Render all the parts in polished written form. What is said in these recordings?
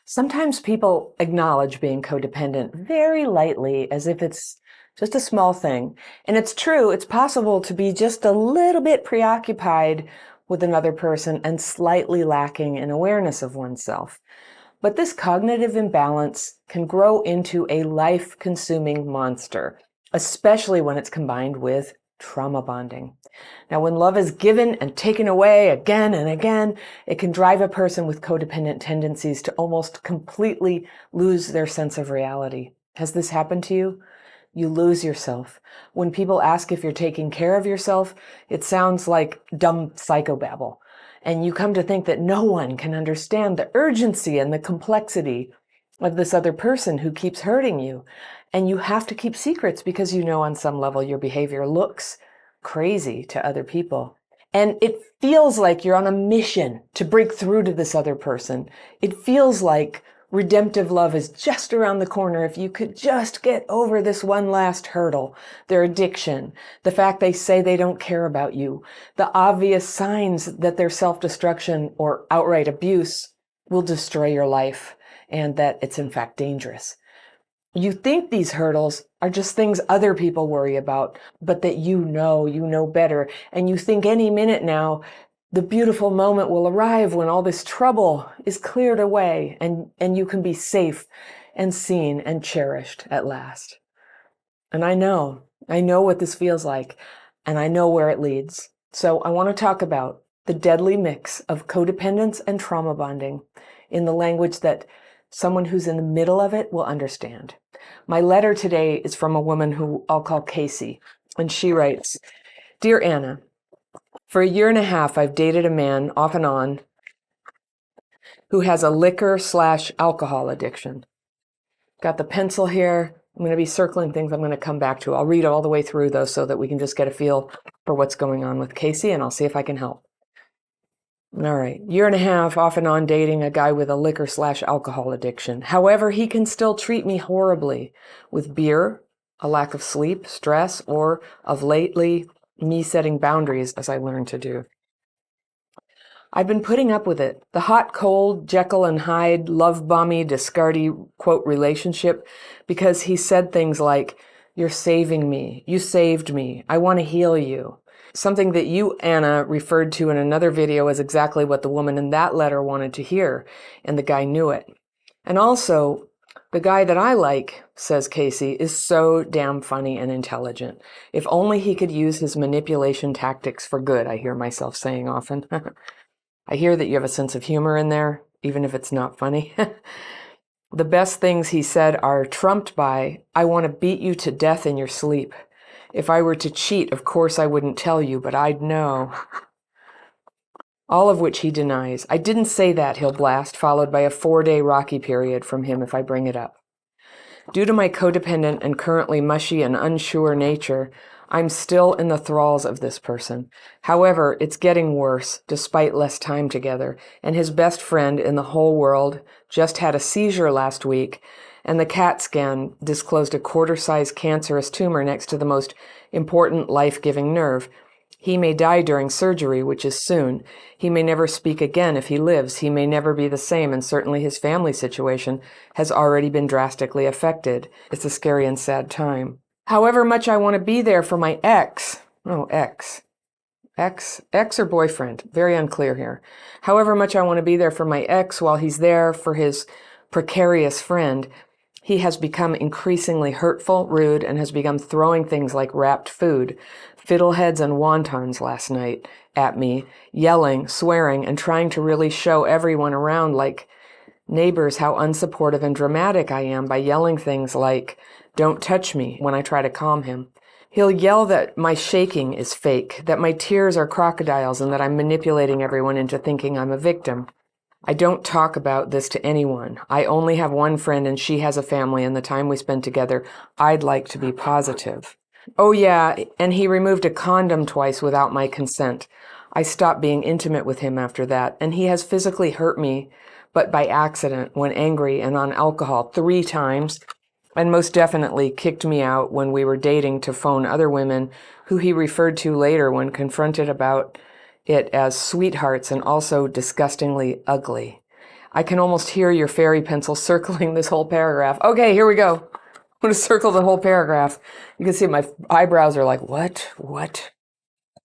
Sometimes people acknowledge being codependent very lightly, as if it's just a small thing. And it's true, it's possible to be just a little bit preoccupied with another person and slightly lacking in awareness of oneself. But this cognitive imbalance can grow into a life-consuming monster, especially when it's combined with trauma bonding. Now, when love is given and taken away again and again, it can drive a person with codependent tendencies to almost completely lose their sense of reality. Has this happened to you? You lose yourself. When people ask if you're taking care of yourself, it sounds like dumb psychobabble. And you come to think that no one can understand the urgency and the complexity of this other person who keeps hurting you. And you have to keep secrets because you know on some level your behavior looks crazy to other people. And it feels like you're on a mission to break through to this other person. It feels like redemptive love is just around the corner if you could just get over this one last hurdle, their addiction, the fact they say they don't care about you, the obvious signs that their self-destruction or outright abuse will destroy your life and that it's in fact dangerous. You think these hurdles are just things other people worry about, but that you know better. And you think any minute now, the beautiful moment will arrive when all this trouble is cleared away and you can be safe and seen and cherished at last. And I know what this feels like, and I know where it leads. So I want to talk about the deadly mix of codependence and trauma bonding in the language that someone who's in the middle of it will understand. My letter today is from a woman who I'll call Casey, and she writes, "Dear Anna, for 1.5 years, I've dated a man off and on who has a liquor/alcohol addiction." Got the pencil here. I'm going to be circling things I'm going to come back to. I'll read all the way through though so that we can just get a feel for what's going on with Casey, and I'll see if I can help. All right, 1.5 years off and on dating a guy with a liquor/alcohol addiction. However, he can still treat me horribly with beer, a lack of sleep, stress, or of lately, me setting boundaries as I learned to do. I've been putting up with it. The hot, cold, Jekyll and Hyde, love-bomby, discardy, quote, relationship, because he said things like, "You're saving me. You saved me. I want to heal you." Something that you, Anna, referred to in another video as exactly what the woman in that letter wanted to hear, and the guy knew it. And also, the guy that I like, says Casey, is so damn funny and intelligent. If only he could use his manipulation tactics for good, I hear myself saying often. I hear that you have a sense of humor in there, even if it's not funny. The best things he said are trumped by, "I want to beat you to death in your sleep. If I were to cheat, of course I wouldn't tell you, but I'd know." All of which he denies. "I didn't say that," he'll blast, followed by a 4-day rocky period from him if I bring it up. Due to my codependent and currently mushy and unsure nature, I'm still in the thralls of this person. However, it's getting worse, despite less time together, and his best friend in the whole world just had a seizure last week, and the CAT scan disclosed a quarter-size cancerous tumor next to the most important life-giving nerve. He may die during surgery, which is soon. He may never speak again if he lives. He may never be the same, and certainly his family situation has already been drastically affected. It's a scary and sad time. However much I want to be there for my ex or boyfriend, very unclear here. However much I want to be there for my ex while he's there for his precarious friend, he has become increasingly hurtful, rude, and has begun throwing things like wrapped food, fiddleheads and wontons last night at me, yelling, swearing, and trying to really show everyone around, like neighbors, how unsupportive and dramatic I am by yelling things like, "Don't touch me," when I try to calm him. He'll yell that my shaking is fake, that my tears are crocodiles, and that I'm manipulating everyone into thinking I'm a victim. I don't talk about this to anyone. I only have one friend and she has a family, and the time we spend together, I'd like to be positive. Oh yeah, and he removed a condom twice without my consent. I stopped being intimate with him after that, and he has physically hurt me, but by accident, when angry and on alcohol 3 times, and most definitely kicked me out when we were dating to phone other women who he referred to later when confronted about it as sweethearts and also disgustingly ugly. I can almost hear your fairy pencil circling this whole paragraph. Okay, here we go. I'm going to circle the whole paragraph. You can see my eyebrows are like, what? What?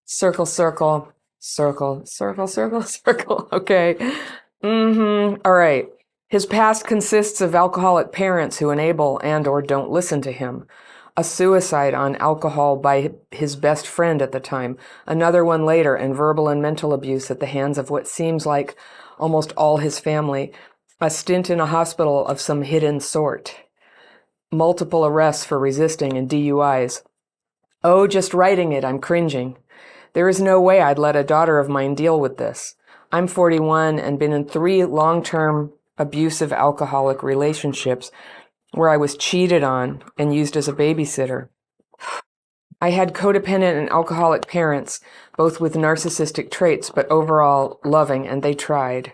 Circle, circle, circle, circle, circle, circle. Okay. All right. His past consists of alcoholic parents who enable and or don't listen to him. A suicide on alcohol by his best friend at the time. Another one later, and verbal and mental abuse at the hands of what seems like almost all his family. A stint in a hospital of some hidden sort. Multiple arrests for resisting and DUIs. Oh, just writing it, I'm cringing. There is no way I'd let a daughter of mine deal with this. I'm 41 and been in 3 long-term abusive alcoholic relationships where I was cheated on and used as a babysitter. I had codependent and alcoholic parents, both with narcissistic traits, but overall loving, and they tried.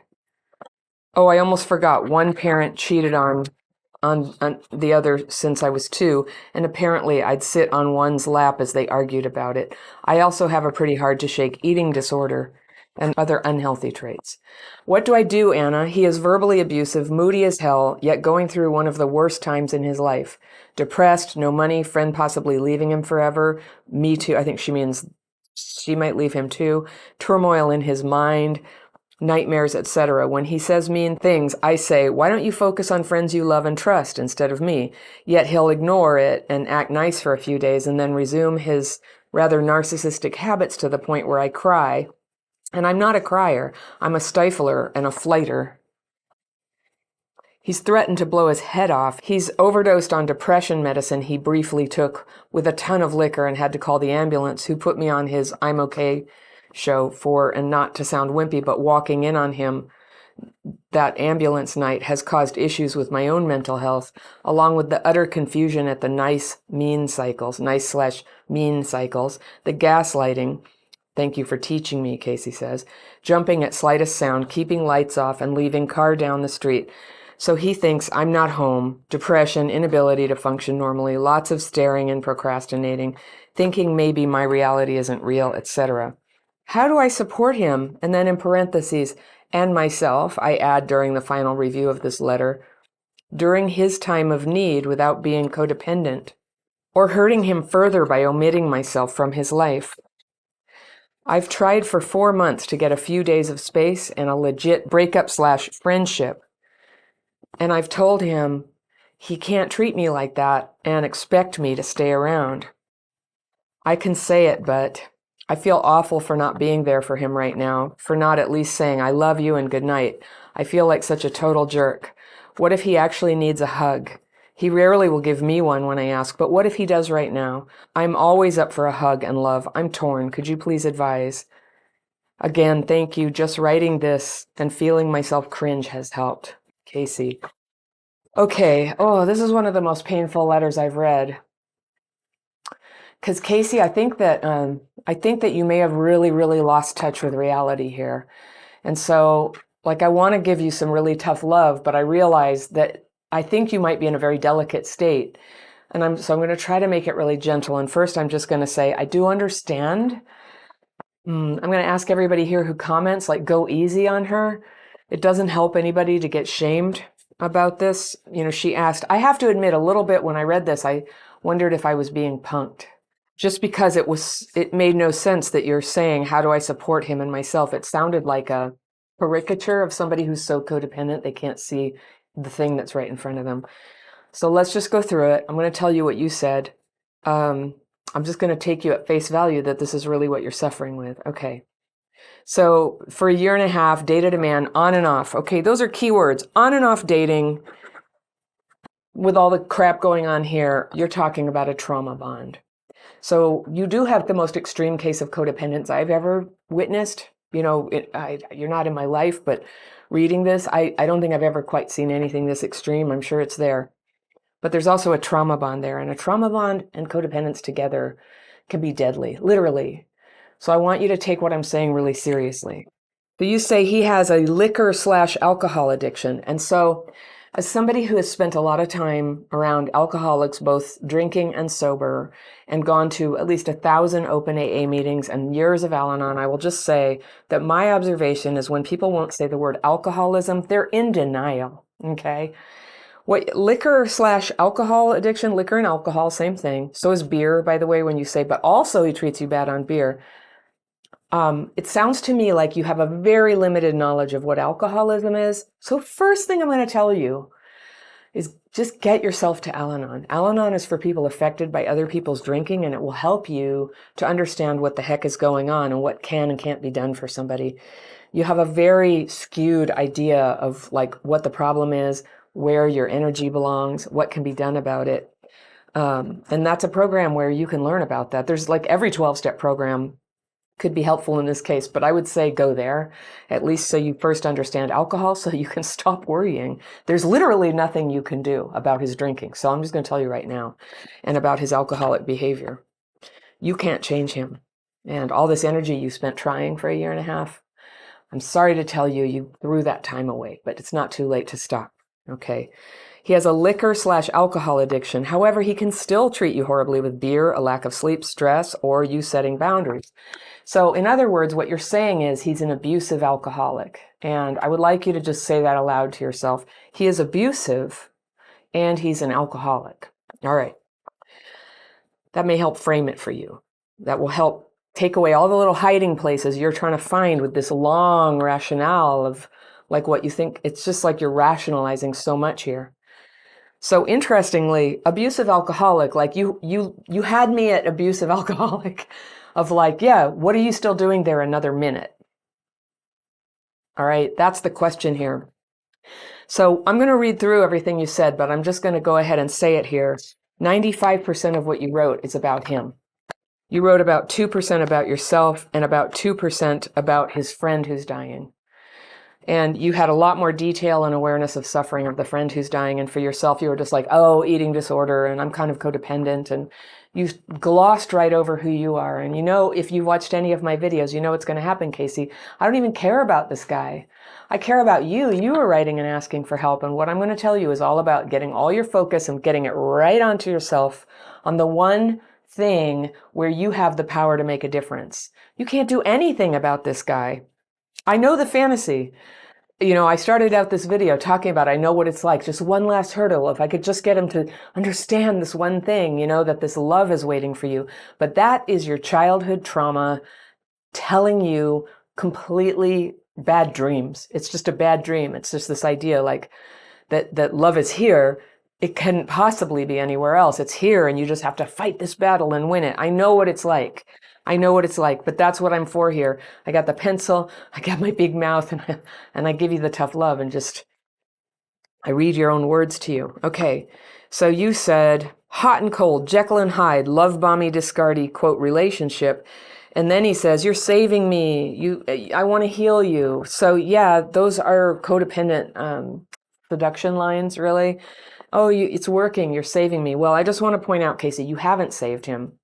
Oh, I almost forgot. One parent cheated on the other since I was 2, and apparently I'd sit on one's lap as they argued about it. I also have a pretty hard to shake eating disorder and other unhealthy traits. What do I do, Anna? He is verbally abusive, moody as hell, yet going through one of the worst times in his life. Depressed, no money, friend possibly leaving him forever. Me too. I think she means she might leave him too. Turmoil in his mind, nightmares, etc. When he says mean things, I say, why don't you focus on friends you love and trust instead of me? Yet he'll ignore it and act nice for a few days and then resume his rather narcissistic habits to the point where I cry. And I'm not a crier. I'm a stifler and a flighter. He's threatened to blow his head off. He's overdosed on depression medicine he briefly took with a ton of liquor and had to call the ambulance, who put me on his I'm okay show for, and not to sound wimpy, but walking in on him that ambulance night has caused issues with my own mental health, along with the utter confusion at the nice/mean cycles, the gaslighting. Thank you for teaching me, Casey says. Jumping at slightest sound, keeping lights off, and leaving car down the street. So he thinks I'm not home, depression, inability to function normally, lots of staring and procrastinating, thinking maybe my reality isn't real, etc. How do I support him? And then in parentheses, and myself, I add during the final review of this letter, during his time of need without being codependent, or hurting him further by omitting myself from his life. I've tried for 4 months to get a few days of space and a legit breakup/friendship. And I've told him he can't treat me like that and expect me to stay around. I can say it, but I feel awful for not being there for him right now, for not at least saying I love you and good night. I feel like such a total jerk. What if he actually needs a hug? He rarely will give me one when I ask, but what if he does right now? I'm always up for a hug and love. I'm torn. Could you please advise? Again, thank you. Just writing this and feeling myself cringe has helped. Casey. Okay. Oh, this is one of the most painful letters I've read. Because Casey, I think that you may have really, really lost touch with reality here. And so, I want to give you some really tough love, but I realize that I think you might be in a very delicate state. And I'm going to try to make it really gentle. And first, I'm just going to say, I do understand. I'm going to ask everybody here who comments, go easy on her. It doesn't help anybody to get shamed about this. She asked, I have to admit a little bit when I read this, I wondered if I was being punked. Just because it made no sense that you're saying, how do I support him and myself? It sounded like a caricature of somebody who's so codependent they can't see the thing that's right in front of them. So let's just go through it. I'm going to tell you what you said. I'm just going to take you at face value that this is really what you're suffering with. Okay. So for 1.5 years, dated a man on and off. Okay, those are keywords. On and off dating. With all the crap going on here, you're talking about a trauma bond. So you do have the most extreme case of codependence I've ever witnessed. You're not in my life, but reading this, I don't think I've ever quite seen anything this extreme. I'm sure it's there. But there's also a trauma bond there, and a trauma bond and codependence together can be deadly, literally. So I want you to take what I'm saying really seriously. So you say he has a liquor/alcohol addiction. And so As somebody who has spent a lot of time around alcoholics, both drinking and sober, and gone to at least 1,000 open AA meetings and years of Al-Anon, I will just say that my observation is when people won't say the word alcoholism, they're in denial, okay? What liquor/alcohol addiction, liquor and alcohol, same thing. So is beer, by the way, when you say, but also he treats you bad on beer. It sounds to me like you have a very limited knowledge of what alcoholism is. So first thing I'm going to tell you is just get yourself to Al-Anon. Al-Anon is for people affected by other people's drinking, and it will help you to understand what the heck is going on and what can and can't be done for somebody. You have a very skewed idea of like what the problem is, where your energy belongs, what can be done about it. And that's a program where you can learn about that. There's like every 12-step program could be helpful in this case, but I would say go there, at least so you first understand alcohol so you can stop worrying. There's literally nothing you can do about his drinking. So I'm just going to tell you right now, and about his alcoholic behavior. You can't change him. And all this energy you spent trying for 1.5 years, I'm sorry to tell you, you threw that time away, but it's not too late to stop. Okay. He has a liquor/alcohol addiction. However, he can still treat you horribly with beer, a lack of sleep, stress, or you setting boundaries. So in other words, what you're saying is he's an abusive alcoholic. And I would like you to just say that aloud to yourself. He is abusive and he's an alcoholic. All right. That may help frame it for you. That will help take away all the little hiding places you're trying to find with this long rationale of like what you think. It's just like you're rationalizing so much here. So interestingly, abusive alcoholic, like you had me at abusive alcoholic of like, yeah, what are you still doing there another minute? All right, that's the question here. So I'm going to read through everything you said, but I'm just going to go ahead and say it here. 95% of what you wrote is about him. You wrote about 2% about yourself and about 2% about his friend who's dying. And you had a lot more detail and awareness of suffering of the friend who's dying. And for yourself, you were just like, oh, eating disorder, and I'm kind of codependent. And you glossed right over who you are. And you know, if you watched any of my videos, you know what's going to happen, Casey. I don't even care about this guy. I care about you. You were writing and asking for help. And what I'm going to tell you is all about getting all your focus and getting it right onto yourself on the one thing where you have the power to make a difference. You can't do anything about this guy. I know the fantasy. You know, I started out this video talking about, I know what it's like, just one last hurdle. If I could just get him to understand this one thing, you know, that this love is waiting for you. But that is your childhood trauma telling you completely bad dreams. It's just a bad dream. It's just this idea like that love is here. It couldn't possibly be anywhere else. It's here and you just have to fight this battle and win it. I know what it's like. I know what it's like, but that's what I'm for here. I got the pencil, I got my big mouth, and I give you the tough love and just, I read your own words to you. Okay, so you said, hot and cold, Jekyll and Hyde, love bomby, discardy, quote, relationship. And then he says, you're saving me, I want to heal you. So yeah, those are codependent seduction lines, really. Oh, it's working, you're saving me. Well, I just want to point out, Casey, you haven't saved him.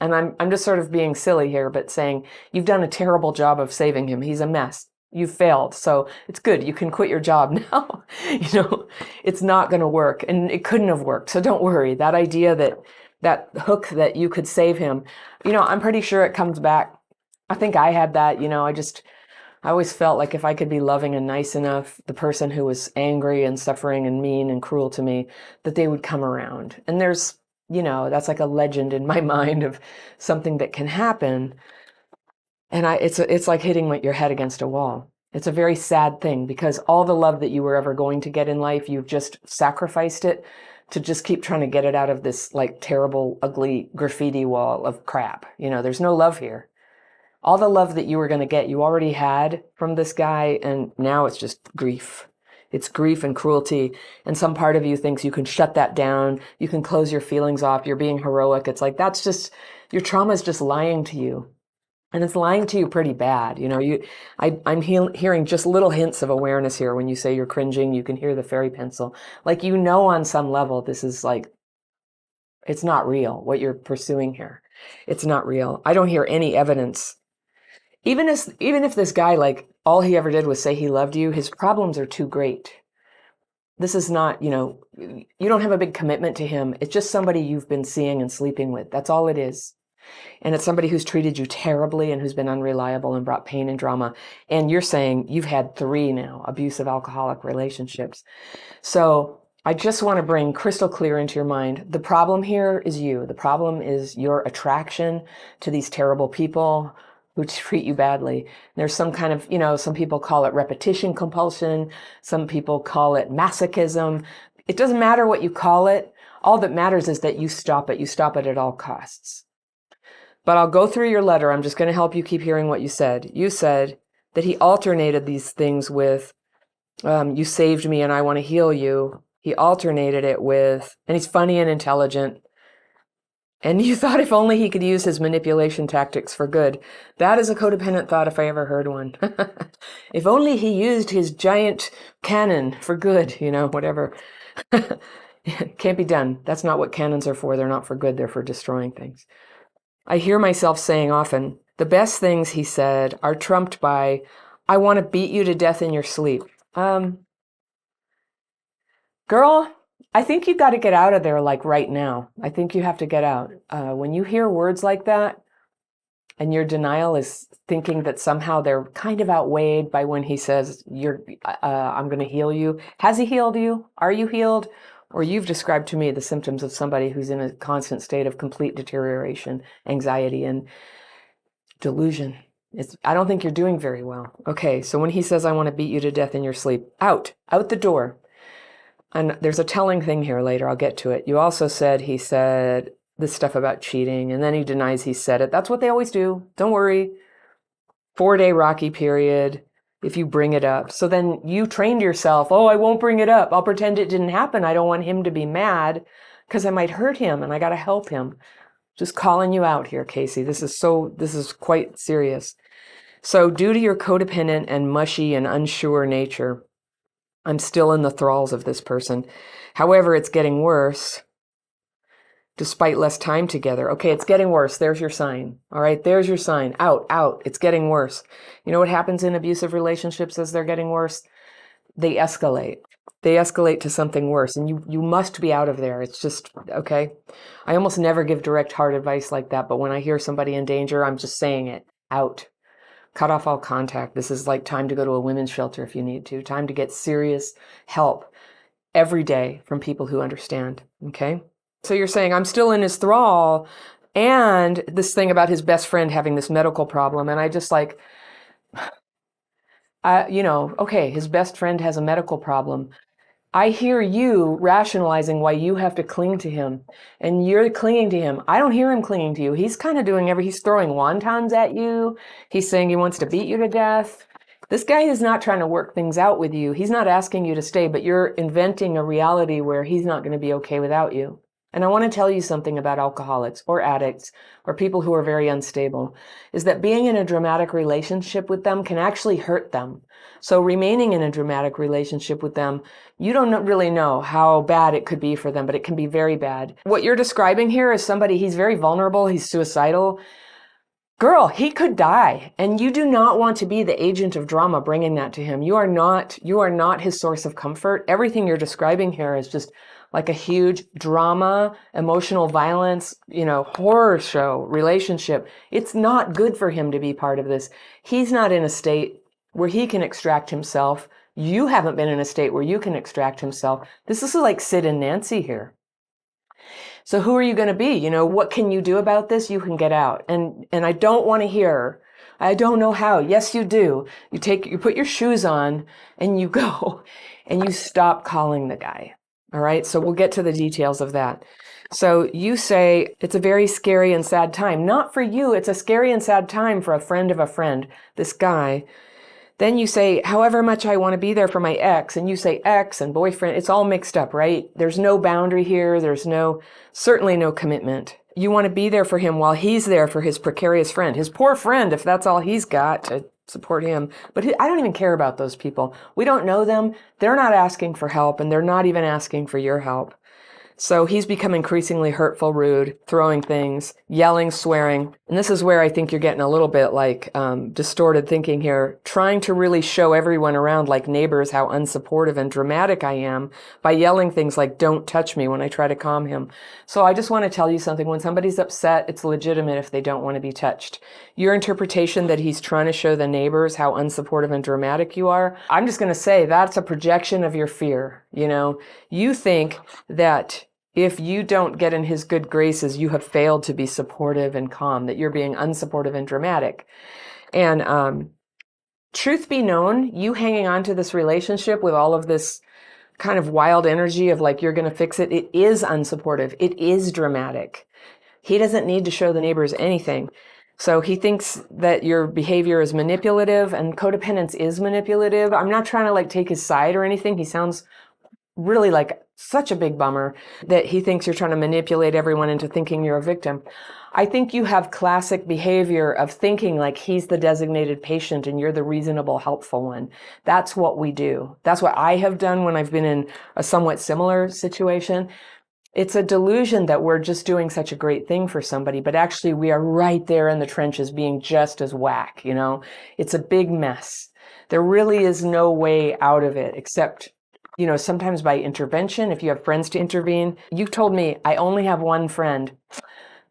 And I'm just sort of being silly here, but saying you've done a terrible job of saving him. He's a mess. You've failed. So it's good. You can quit your job now. You know, it's not going to work and it couldn't have worked. So don't worry. That idea that hook that you could save him, you know, I'm pretty sure it comes back. I think I had that, you know, I always felt like if I could be loving and nice enough, the person who was angry and suffering and mean and cruel to me, that they would come around. And there's, you know, that's like a legend in my mind of something that can happen. And it's like hitting your head against a wall. It's a very sad thing because all the love that you were ever going to get in life, you've just sacrificed it to just keep trying to get it out of this like terrible, ugly graffiti wall of crap. You know, there's no love here. All the love that you were going to get, you already had from this guy. And now it's just grief. It's grief and cruelty. And some part of you thinks you can shut that down. You can close your feelings off. You're being heroic. It's like, that's just, your trauma is just lying to you. And it's lying to you pretty bad. You know, I'm hearing just little hints of awareness here. When you say you're cringing, you can hear the fairy pencil. Like, you know, on some level, this is like, it's not real. What you're pursuing here. It's not real. I don't hear any evidence. Even if this guy, like, all he ever did was say he loved you, his problems are too great. This is not, you don't have a big commitment to him. It's just somebody you've been seeing and sleeping with. That's all it is. And it's somebody who's treated you terribly and who's been unreliable and brought pain and drama. And you're saying you've had 3 now, abusive alcoholic relationships. So I just want to bring crystal clear into your mind. The problem here is you. The problem is your attraction to these terrible people who treat you badly. There's some kind of, some people call it repetition compulsion. Some people call it masochism. It doesn't matter what you call it. All that matters is that you stop it. You stop it at all costs. But I'll go through your letter. I'm just going to help you keep hearing what you said. You said that he alternated these things with, you saved me and I want to heal you. He alternated it with, and he's funny and intelligent. And you thought if only he could use his manipulation tactics for good. That is a codependent thought if I ever heard one. If only he used his giant cannon for good, whatever. Can't be done. That's not what cannons are for. They're not for good. They're for destroying things. I hear myself saying often, the best things he said are trumped by, I want to beat you to death in your sleep. Girl, I think you got to get out of there like right now. I think you have to get out. When you hear words like that and your denial is thinking that somehow they're kind of outweighed by when he says, I'm going to heal you. Has he healed you? Are you healed? Or you've described to me the symptoms of somebody who's in a constant state of complete deterioration, anxiety, and delusion. I don't think you're doing very well. Okay, so when he says, I want to beat you to death in your sleep, out the door. And there's a telling thing here later. I'll get to it. You also said he said this stuff about cheating, and then he denies he said it. That's what they always do. Don't worry. 4-day rocky period. If you bring it up. So then you trained yourself, I won't bring it up. I'll pretend it didn't happen. I don't want him to be mad because I might hurt him and I got to help him. Just calling you out here, Casey. This is quite serious. So due to your codependent and mushy and unsure nature, I'm still in the thralls of this person. However, it's getting worse. Despite less time together. Okay, it's getting worse. There's your sign. All right, there's your sign. Out. It's getting worse. You know what happens in abusive relationships as they're getting worse? They escalate. They escalate to something worse, and you must be out of there. It's just, okay? I almost never give direct hard advice like that, but when I hear somebody in danger, I'm just saying it. Out. Cut off all contact. This is like time to go to a women's shelter if you need to. Time to get serious help every day from people who understand, okay? So you're saying, I'm still in his thrall, and this thing about his best friend having this medical problem, and I just like, okay, his best friend has a medical problem. I hear you rationalizing why you have to cling to him, and you're clinging to him. I don't hear him clinging to you. He's kind of doing he's throwing wontons at you. He's saying he wants to beat you to death. This guy is not trying to work things out with you. He's not asking you to stay, but you're inventing a reality where he's not going to be okay without you. And I want to tell you something about alcoholics or addicts or people who are very unstable, is that being in a dramatic relationship with them can actually hurt them. So remaining in a dramatic relationship with them, you don't really know how bad it could be for them, but it can be very bad. What you're describing here is somebody, he's very vulnerable, he's suicidal. Girl, he could die, and you do not want to be the agent of drama bringing that to him. You are not his source of comfort. Everything you're describing here is just like a huge drama, emotional violence, horror show, relationship. It's not good for him to be part of this. He's not in a state where he can extract himself. You haven't been in a state where you can extract himself. This is like Sid and Nancy here. So who are you going to be? What can you do about this? You can get out. And I don't want to hear, I don't know how. Yes, you do. You put your shoes on and you go and you stop calling the guy. All right. So we'll get to the details of that. So you say it's a very scary and sad time. Not for you. It's a scary and sad time for a friend of a friend, this guy. Then you say, however much I want to be there for my ex, and you say ex and boyfriend, it's all mixed up, right? There's no boundary here. There's certainly no commitment. You want to be there for him while he's there for his precarious friend, his poor friend, if that's all he's got to support him. But I don't even care about those people. We don't know them. They're not asking for help, and they're not even asking for your help. So he's become increasingly hurtful, rude, throwing things, yelling, swearing. And this is where I think you're getting a little bit like distorted thinking here, trying to really show everyone around, like neighbors, how unsupportive and dramatic I am by yelling things like, don't touch me when I try to calm him. So I just want to tell you something. When somebody's upset, it's legitimate if they don't want to be touched. Your interpretation that he's trying to show the neighbors how unsupportive and dramatic you are, I'm just going to say that's a projection of your fear. You think that if you don't get in his good graces, you have failed to be supportive and calm, that you're being unsupportive and dramatic. And truth be known, you hanging on to this relationship with all of this kind of wild energy of like, you're going to fix it, it is unsupportive. It is dramatic. He doesn't need to show the neighbors anything. So he thinks that your behavior is manipulative, and codependence is manipulative. I'm not trying to like take his side or anything. He sounds really like such a big bummer that he thinks you're trying to manipulate everyone into thinking you're a victim. I think you have classic behavior of thinking like he's the designated patient and you're the reasonable, helpful one. That's what we do. That's what I have done when I've been in a somewhat similar situation. It's a delusion that we're just doing such a great thing for somebody, but actually we are right there in the trenches being just as whack, It's a big mess. There really is no way out of it except sometimes by intervention, if you have friends to intervene. You told me, I only have one friend.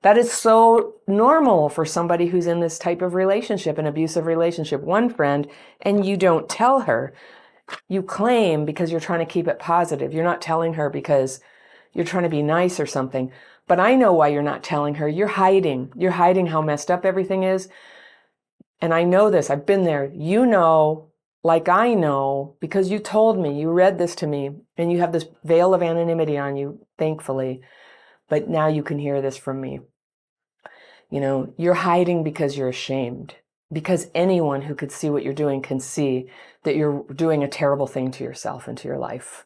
That is so normal for somebody who's in this type of relationship, an abusive relationship, one friend, and you don't tell her. You claim because you're trying to keep it positive. You're not telling her because you're trying to be nice or something. But I know why you're not telling her. You're hiding. You're hiding how messed up everything is. And I know this. I've been there. Like I know, because you told me, you read this to me, and you have this veil of anonymity on you, thankfully. But now you can hear this from me. You're hiding because you're ashamed. Because anyone who could see what you're doing can see that you're doing a terrible thing to yourself and to your life.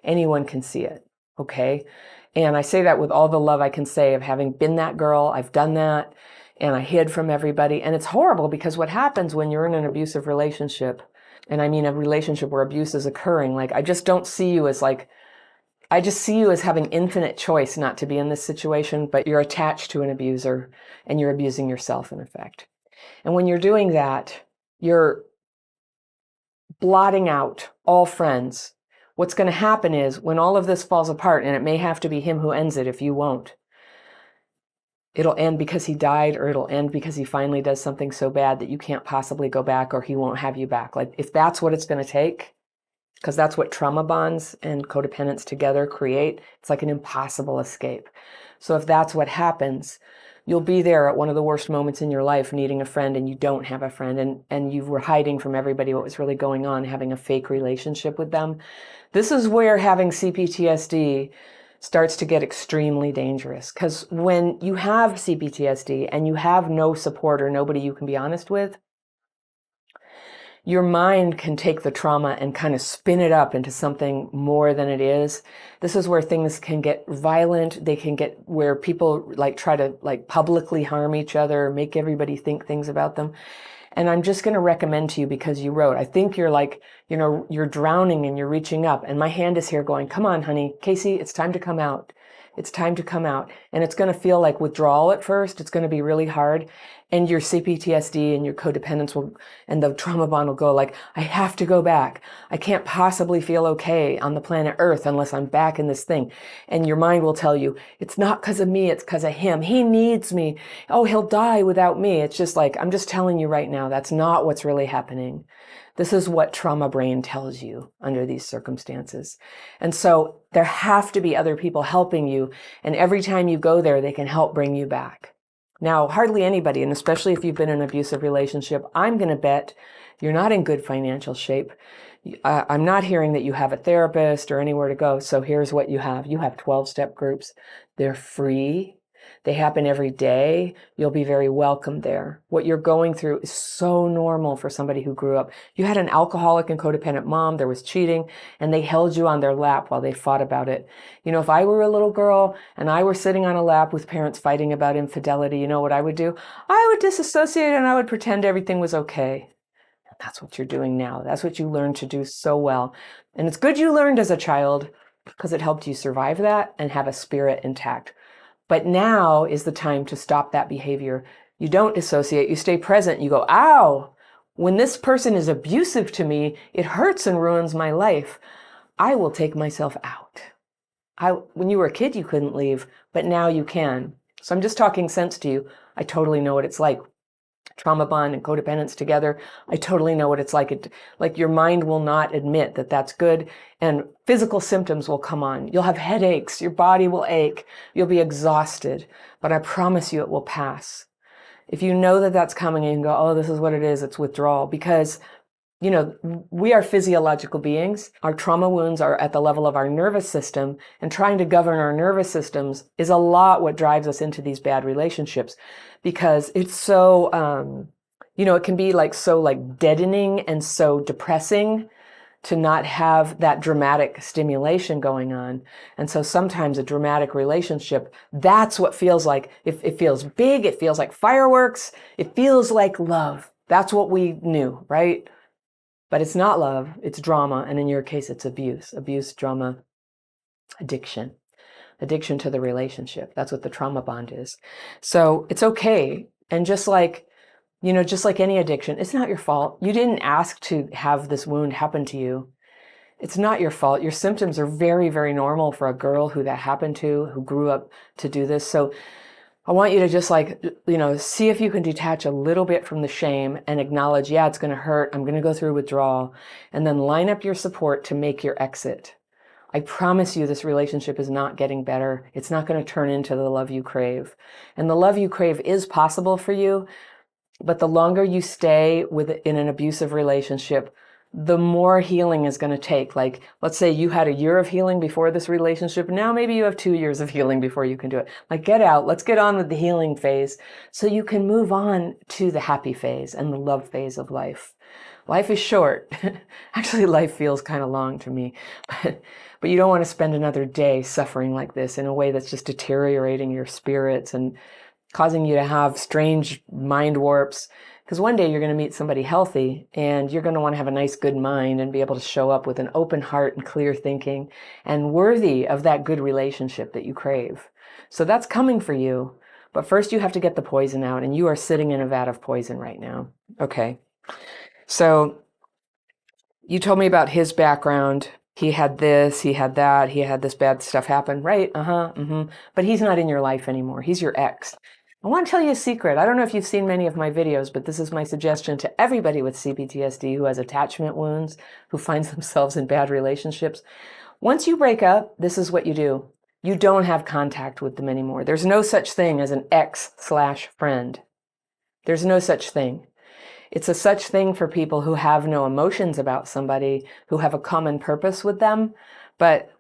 Anyone can see it, okay? And I say that with all the love I can say of having been that girl. I've done that, and I hid from everybody. And it's horrible because what happens when you're in an abusive relationship, and I mean a relationship where abuse is occurring, like I just don't see you as I just see you as having infinite choice not to be in this situation, but you're attached to an abuser and you're abusing yourself in effect. And when you're doing that, you're blotting out all friends. What's going to happen is when all of this falls apart, and it may have to be him who ends it if you won't, it'll end because he died, or it'll end because he finally does something so bad that you can't possibly go back, or he won't have you back. Like if that's what it's going to take, because that's what trauma bonds and codependence together create, it's like an impossible escape. So if that's what happens, you'll be there at one of the worst moments in your life needing a friend, and you don't have a friend, and you were hiding from everybody what was really going on, having a fake relationship with them. This is where having CPTSD starts to get extremely dangerous, because when you have CPTSD and you have no support or nobody you can be honest with, your mind can take the trauma and kind of spin it up into something more than it is. This is where things can get violent. They can get where people try to publicly harm each other, make everybody think things about them. And I'm just going to recommend to you, because you wrote, I think you're you're drowning and you're reaching up. And my hand is here going, come on, honey, Casey, it's time to come out. It's time to come out. And it's going to feel like withdrawal at first. It's going to be really hard. And your CPTSD and your codependence and the trauma bond will go like, I have to go back. I can't possibly feel okay on the planet Earth unless I'm back in this thing. And your mind will tell you, it's not because of me, it's because of him. He needs me. Oh, he'll die without me. It's just like, I'm just telling you right now, that's not what's really happening. This is what trauma brain tells you under these circumstances. And so there have to be other people helping you. And every time you go there, they can help bring you back. Now, hardly anybody, and especially if you've been in an abusive relationship, I'm going to bet you're not in good financial shape. I'm not hearing that you have a therapist or anywhere to go. So here's what you have. You have 12-step groups. They're free. They happen every day. You'll be very welcome there. What you're going through is so normal for somebody who grew up. You had an alcoholic and codependent mom. There was cheating, and they held you on their lap while they fought about it. If I were a little girl and I were sitting on a lap with parents fighting about infidelity, you know what I would do? I would disassociate and I would pretend everything was okay. That's what you're doing now. That's what you learned to do so well. And it's good you learned as a child, because it helped you survive that and have a spirit intact. But now is the time to stop that behavior. You don't dissociate, you stay present. You go, ow, when this person is abusive to me, it hurts and ruins my life. I will take myself out. When you were a kid, you couldn't leave, but now you can. So I'm just talking sense to you. I totally know what it's like. Trauma bond and codependence together. I totally know what it's like. Like your mind will not admit that that's good, and physical symptoms will come on. You'll have headaches. Your body will ache. You'll be exhausted, but I promise you it will pass. If you know that that's coming and you can go, oh, this is what it is, it's withdrawal, because you know, we are physiological beings. Our trauma wounds are at the level of our nervous system, and trying to govern our nervous systems is a lot what drives us into these bad relationships, because it's so, you know, it can be like so like deadening and so depressing to not have that dramatic stimulation going on. And so sometimes a dramatic relationship, that's what feels like. It feels big, it feels like fireworks, it feels like love. That's what we knew, right? But it's not love, it's drama. And in your case, it's abuse, drama, addiction to the relationship. That's what the trauma bond is. So it's okay. And just like, you know, just like any addiction, it's not your fault. You didn't ask to have this wound happen to you. It's not your fault. Your symptoms are very, very normal for a girl who that happened to, who grew up to do this. So I want you to just like, you know, see if you can detach a little bit from the shame and acknowledge, yeah, it's going to hurt. I'm going to go through withdrawal, and then line up your support to make your exit. I promise you this relationship is not getting better. It's not going to turn into the love you crave. And the love you crave is possible for you, but the longer you stay in an abusive relationship, the more healing is going to take. Like, let's say you had a year of healing before this relationship. Now maybe you have 2 years of healing before you can do it. Like, get out. Let's get on with the healing phase so you can move on to the happy phase and the love phase of life. Life is short. Actually, life feels kind of long to me. But you don't want to spend another day suffering like this in a way that's just deteriorating your spirits and causing you to have strange mind warps. Because one day you're going to meet somebody healthy, and you're going to want to have a nice, good mind and be able to show up with an open heart and clear thinking and worthy of that good relationship that you crave. So that's coming for you. But first you have to get the poison out, and you are sitting in a vat of poison right now. Okay. So you told me about his background. He had this, he had that, he had this bad stuff happen, right? But he's not in your life anymore. He's your ex. I want to tell you a secret. I don't know if you've seen many of my videos, but this is my suggestion to everybody with CPTSD who has attachment wounds, who finds themselves in bad relationships. Once you break up, this is what you do. You don't have contact with them anymore. There's no such thing as an ex/friend. There's no such thing. It's a such thing for people who have no emotions about somebody, who have a common purpose with them, but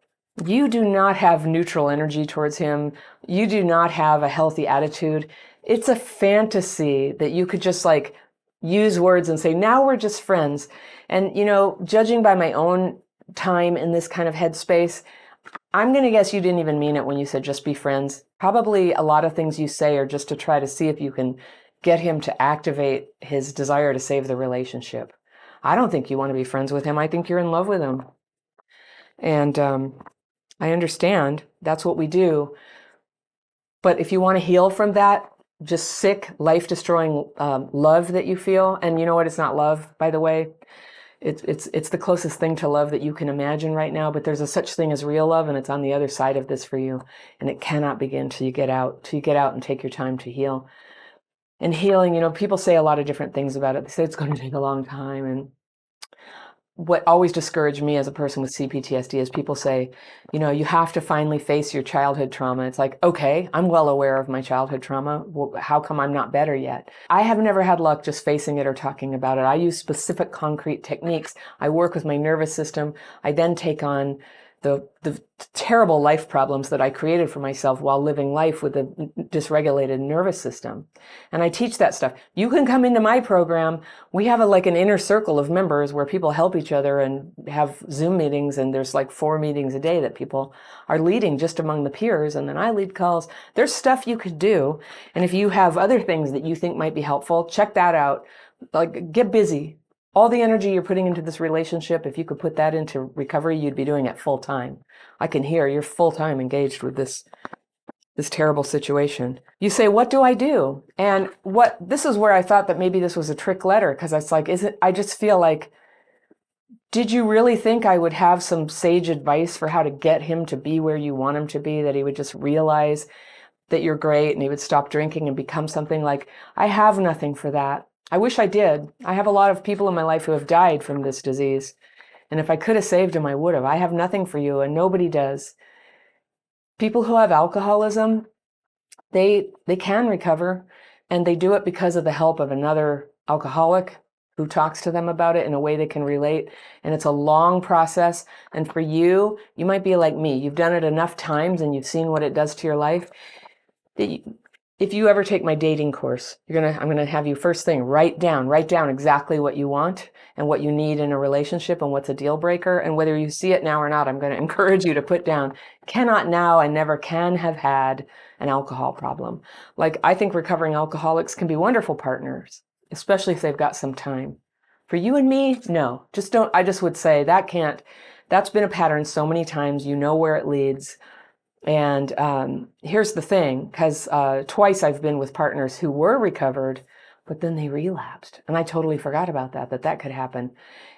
you do not have neutral energy towards him. You do not have a healthy attitude. It's a fantasy that you could just like use words and say, now we're just friends. And, you know, judging by my own time in this kind of headspace, I'm going to guess you didn't even mean it when you said just be friends. Probably a lot of things you say are just to try to see if you can get him to activate his desire to save the relationship. I don't think you want to be friends with him. I think you're in love with him. And I understand that's what we do. But if you want to heal from that, just sick, life-destroying love that you feel, and you know what? It's not love, by the way. It's the closest thing to love that you can imagine right now. But there's a such thing as real love, and it's on the other side of this for you. And it cannot begin till you get out. Till you get out and take your time to heal. And healing, you know, people say a lot of different things about it. They say it's going to take a long time. And what always discouraged me as a person with CPTSD is people say, you know, you have to finally face your childhood trauma. It's like, okay, I'm well aware of my childhood trauma. Well, how come I'm not better yet? I have never had luck just facing it or talking about it. I use specific concrete techniques. I work with my nervous system. I then take on the terrible life problems that I created for myself while living life with a dysregulated nervous system. And I teach that stuff. You can come into my program. We have like an inner circle of members where people help each other and have Zoom meetings, and there's like 4 meetings a day that people are leading just among the peers, and then I lead calls. There's stuff you could do. And if you have other things that you think might be helpful, check that out. Like, get busy. All the energy you're putting into this relationship, if you could put that into recovery, you'd be doing it full time. I can hear you're full time engaged with this terrible situation. You say, what do I do? And this is where I thought that maybe this was a trick letter, because it's like, I just feel like, did you really think I would have some sage advice for how to get him to be where you want him to be, that he would just realize that you're great and he would stop drinking and become something? Like, I have nothing for that. I wish I did. I have a lot of people in my life who have died from this disease. And if I could have saved him, I would have. I have nothing for you, and nobody does. People who have alcoholism, they can recover, and they do it because of the help of another alcoholic who talks to them about it in a way they can relate. And it's a long process. And for you, you might be like me. You've done it enough times and you've seen what it does to your life. If you ever take my dating course, I'm gonna have you first thing, write down exactly what you want and what you need in a relationship and what's a deal breaker. And whether you see it now or not, I'm going to encourage you to put down, cannot now and never can have had an alcohol problem. Like, I think recovering alcoholics can be wonderful partners, especially if they've got some time. For you and me, no, just don't. I just would say that's been a pattern so many times, you know where it leads. And here's the thing, because twice I've been with partners who were recovered, but then they relapsed. And I totally forgot about that could happen.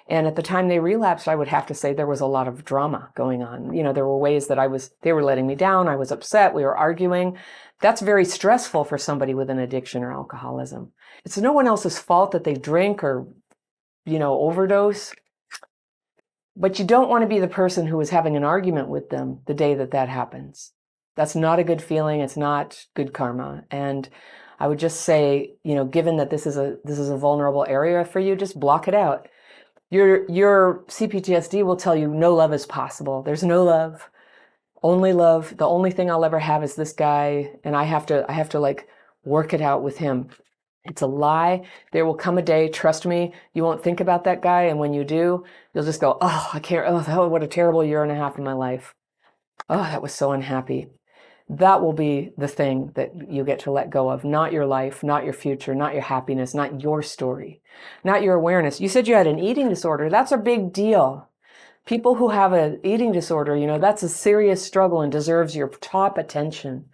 And at the time they relapsed, I would have to say there was a lot of drama going on. You know, there were ways that they were letting me down. I was upset. We were arguing. That's very stressful for somebody with an addiction or alcoholism. It's no one else's fault that they drink or, overdose. But you don't want to be the person who is having an argument with them the day that happens. That's not a good feeling. It's not good karma. And I would just say, given that this is a vulnerable area for you, just block it out. Your CPTSD will tell you no love is possible. There's no love, only love. The only thing I'll ever have is this guy, and I have to like work it out with him. It's a lie. There will come a day, trust me, you won't think about that guy. And when you do, you'll just go, oh, I can't, oh, what a terrible year and a half of my life. Oh, that was so unhappy. That will be the thing that you get to let go of. Not your life, not your future, not your happiness, not your story, not your awareness. You said you had an eating disorder. That's a big deal. People who have an eating disorder, that's a serious struggle and deserves your top attention.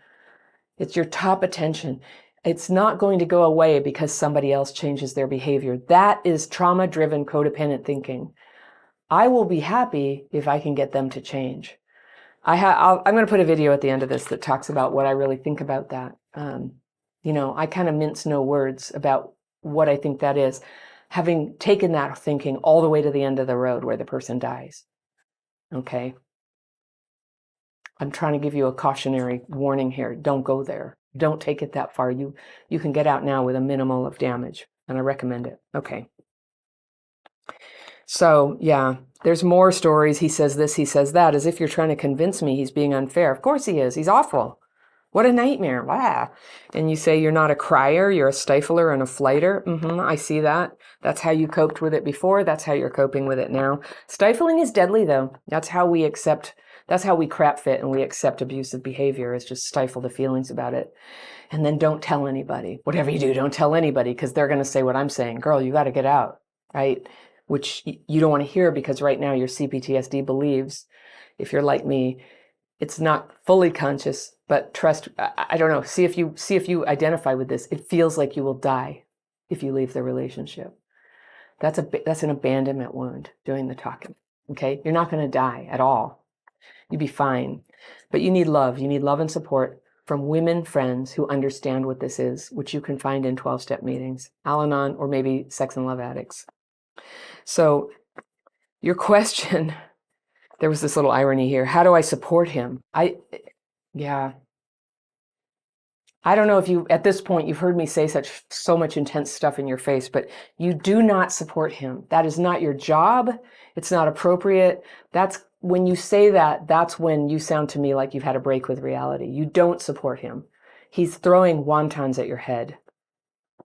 It's your top attention. It's not going to go away because somebody else changes their behavior. That is trauma-driven codependent thinking. I will be happy if I can get them to change. I'm going to put a video at the end of this that talks about what I really think about that. I kind of mince no words about what I think that is, having taken that thinking all the way to the end of the road where the person dies. Okay? I'm trying to give you a cautionary warning here. Don't go there. Don't take it that far. You can get out now with a minimal of damage, and I recommend it. Okay. So, yeah, there's more stories. He says this, he says that, as if you're trying to convince me he's being unfair. Of course he is. He's awful. What a nightmare. Wow. And you say you're not a crier, you're a stifler and a flighter. I see that. That's how you coped with it before. That's how you're coping with it now. Stifling is deadly, though. That's how we crap fit and we accept abusive behavior, is just stifle the feelings about it. And then don't tell anybody. Whatever you do, don't tell anybody, because they're going to say what I'm saying. Girl, you got to get out, right? Which you don't want to hear, because right now your CPTSD believes, if you're like me, it's not fully conscious, but trust, I don't know, see if you identify with this. It feels like you will die if you leave the relationship. That's an abandonment wound doing the talking, okay? You're not going to die at all. You'd be fine. But you need love. You need love and support from women friends who understand what this is, which you can find in 12-step meetings, Al-Anon, or maybe Sex and Love Addicts. So your question, there was this little irony here. How do I support him? I don't know if at this point, you've heard me say so much intense stuff in your face, but you do not support him. That is not your job. It's not appropriate. When you say that, that's when you sound to me like you've had a break with reality. You don't support him. He's throwing wontons at your head.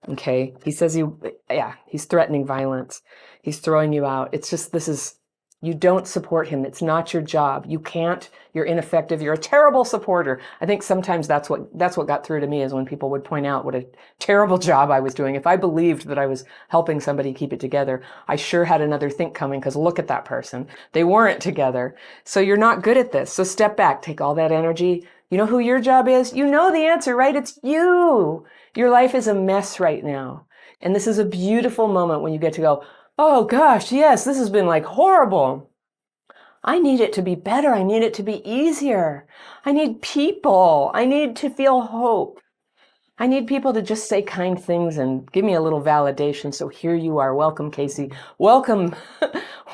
Okay. He says he's threatening violence. He's throwing you out. It's just, this is You don't support him. It's not your job. You can't. You're ineffective. You're a terrible supporter. I think sometimes that's what got through to me, is when people would point out what a terrible job I was doing. If I believed that I was helping somebody keep it together, I sure had another think coming, because look at that person. They weren't together. So you're not good at this. So step back, take all that energy. You know who your job is? You know the answer, right? It's you. Your life is a mess right now. And this is a beautiful moment when you get to go, oh gosh, yes, this has been like horrible. I need it to be better. I need it to be easier. I need people. I need to feel hope. I need people to just say kind things and give me a little validation. So here you are. Welcome, Casey. Welcome,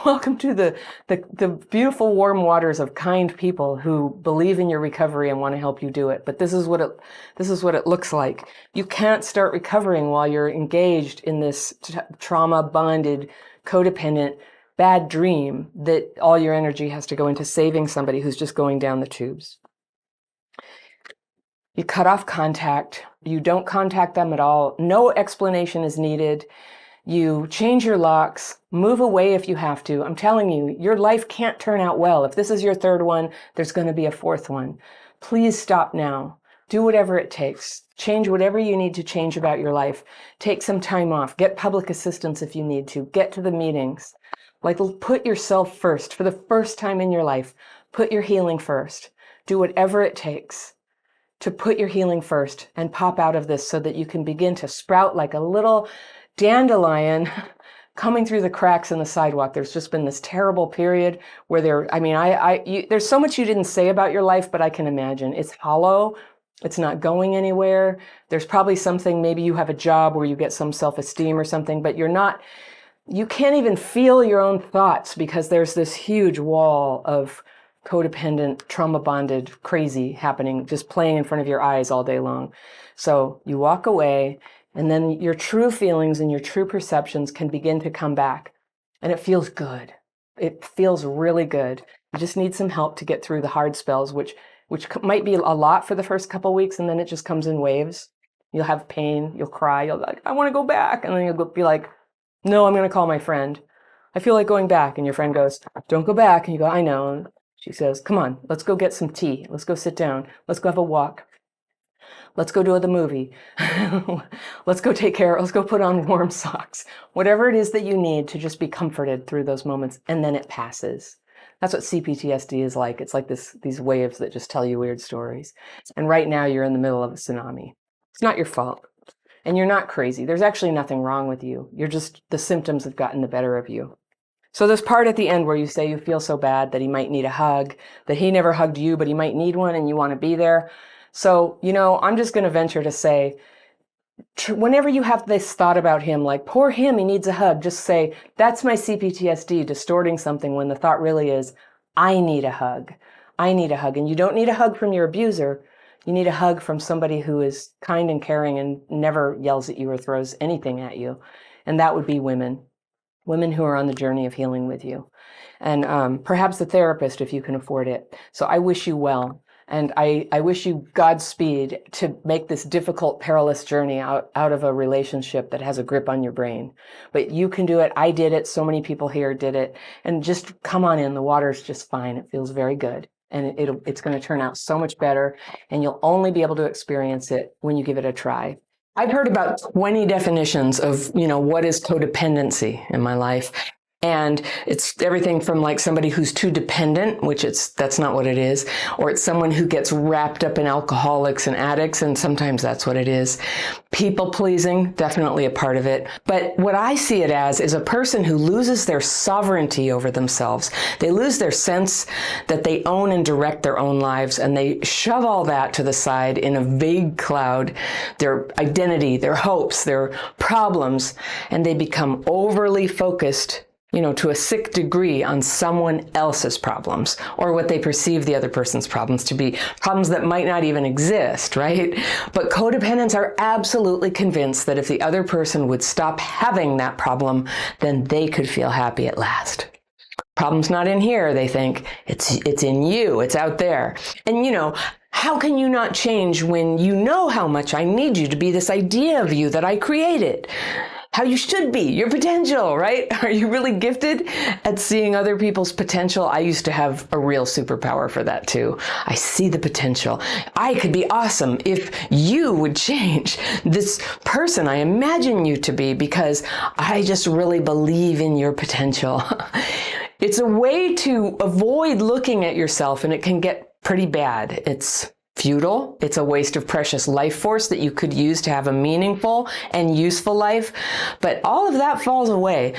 welcome to the beautiful warm waters of kind people who believe in your recovery and want to help you do it. But this is what it looks like. You can't start recovering while you're engaged in this trauma bonded, codependent, bad dream that all your energy has to go into saving somebody who's just going down the tubes. You cut off contact. You don't contact them at all. No explanation is needed. You change your locks, move away if you have to. I'm telling you, your life can't turn out well. If this is your third one, there's going to be a fourth one. Please stop now. Do whatever it takes. Change whatever you need to change about your life. Take some time off. Get public assistance if you need to. Get to the meetings. Like, put yourself first. For the first time in your life, put your healing first. Do whatever it takes to put your healing first and pop out of this, so that you can begin to sprout like a little dandelion coming through the cracks in the sidewalk. There's just been this terrible period where there's so much you didn't say about your life, but I can imagine. It's hollow. It's not going anywhere. There's probably something, maybe you have a job where you get some self-esteem or something, but you can't even feel your own thoughts, because there's this huge wall of codependent, trauma-bonded crazy happening, just playing in front of your eyes all day long. So you walk away, and then your true feelings and your true perceptions can begin to come back. And it feels good. It feels really good. You just need some help to get through the hard spells, which might be a lot for the first couple of weeks, and then it just comes in waves. You'll have pain, you'll cry, you'll be like, I want to go back. And then you'll be like, no, I'm going to call my friend. I feel like going back. And your friend goes, don't go back. And you go, I know. She says, come on, let's go get some tea. Let's go sit down. Let's go have a walk. Let's go do the movie. Let's go put on warm socks. Whatever it is that you need to just be comforted through those moments, and then it passes. That's what CPTSD is like. It's like these waves that just tell you weird stories. And right now you're in the middle of a tsunami. It's not your fault. And you're not crazy. There's actually nothing wrong with you. The symptoms have gotten the better of you. So this part at the end where you say you feel so bad that he might need a hug, that he never hugged you, but he might need one and you want to be there. So, I'm just going to venture to say, whenever you have this thought about him, like, poor him, he needs a hug, just say, that's my CPTSD distorting something, when the thought really is, I need a hug. I need a hug. And you don't need a hug from your abuser. You need a hug from somebody who is kind and caring and never yells at you or throws anything at you. And that would be women who are on the journey of healing with you. And perhaps the therapist, if you can afford it. So I wish you well. And I wish you Godspeed to make this difficult, perilous journey out of a relationship that has a grip on your brain. But you can do it. I did it. So many people here did it. And just come on in. The water's just fine. It feels very good. And it's going to turn out so much better. And you'll only be able to experience it when you give it a try. I've heard about 20 definitions of, what is codependency in my life. And it's everything from like somebody who's too dependent, which that's not what it is, or it's someone who gets wrapped up in alcoholics and addicts, and sometimes that's what it is. People pleasing, definitely a part of it. But what I see it as is a person who loses their sovereignty over themselves. They lose their sense that they own and direct their own lives, and they shove all that to the side in a vague cloud, their identity, their hopes, their problems, and they become overly focused to a sick degree on someone else's problems, or what they perceive the other person's problems to be, problems that might not even exist, right? But codependents are absolutely convinced that if the other person would stop having that problem, then they could feel happy at last. Problem's not in here, they think. It's in you. It's out there. And how can you not change when you know how much I need you to be this idea of you that I created? how you should be, your potential, right? Are you really gifted at seeing other people's potential? I used to have a real superpower for that too. I see the potential. I could be awesome if you would change this person I imagine you to be, because I just really believe in your potential. It's a way to avoid looking at yourself, and it can get pretty bad. It's futile. It's a waste of precious life force that you could use to have a meaningful and useful life. But all of that falls away.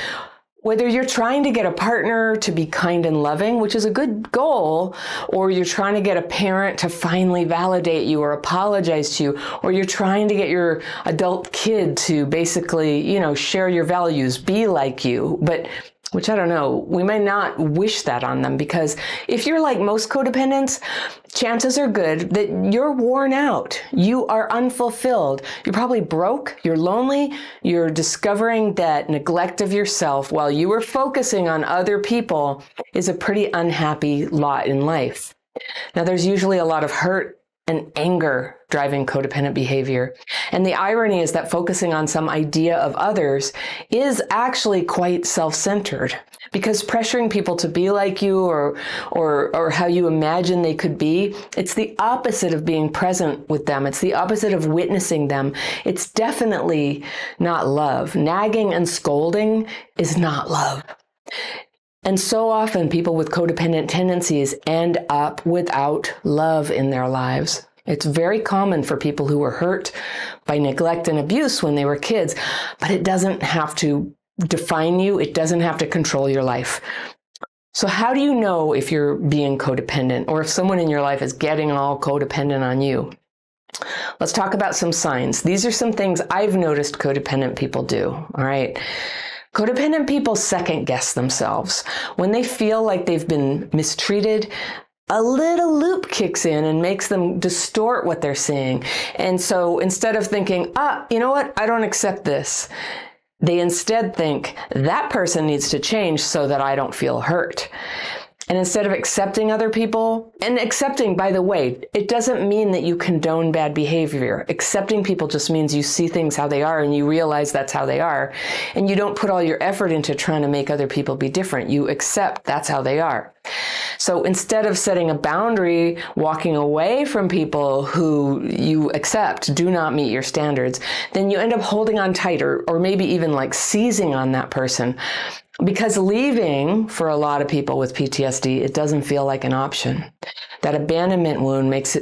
Whether you're trying to get a partner to be kind and loving, which is a good goal, or you're trying to get a parent to finally validate you or apologize to you, or you're trying to get your adult kid to basically, share your values, be like you, but which I don't know, we may not wish that on them, because if you're like most codependents, chances are good that you're worn out. You are unfulfilled. You're probably broke. You're lonely. You're discovering that neglect of yourself while you were focusing on other people is a pretty unhappy lot in life. Now, there's usually a lot of hurt and anger driving codependent behavior. And the irony is that focusing on some idea of others is actually quite self-centered, because pressuring people to be like you or how you imagine they could be, it's the opposite of being present with them. It's the opposite of witnessing them. It's definitely not love. Nagging and scolding is not love. And so often people with codependent tendencies end up without love in their lives. It's very common for people who were hurt by neglect and abuse when they were kids, but it doesn't have to define you. It doesn't have to control your life. So how do you know if you're being codependent, or if someone in your life is getting all codependent on you? Let's talk about some signs. These are some things I've noticed codependent people do, all right? Codependent people second guess themselves. When they feel like they've been mistreated, a little loop kicks in and makes them distort what they're seeing. And so instead of thinking, you know what, I don't accept this, they instead think that person needs to change so that I don't feel hurt. And instead of accepting other people, and accepting, by the way, it doesn't mean that you condone bad behavior. Accepting people just means you see things how they are and you realize that's how they are. And you don't put all your effort into trying to make other people be different. You accept that's how they are. So instead of setting a boundary, walking away from people who you accept do not meet your standards, then you end up holding on tighter, or maybe even like seizing on that person. Because leaving, for a lot of people with PTSD, it doesn't feel like an option. That abandonment wound makes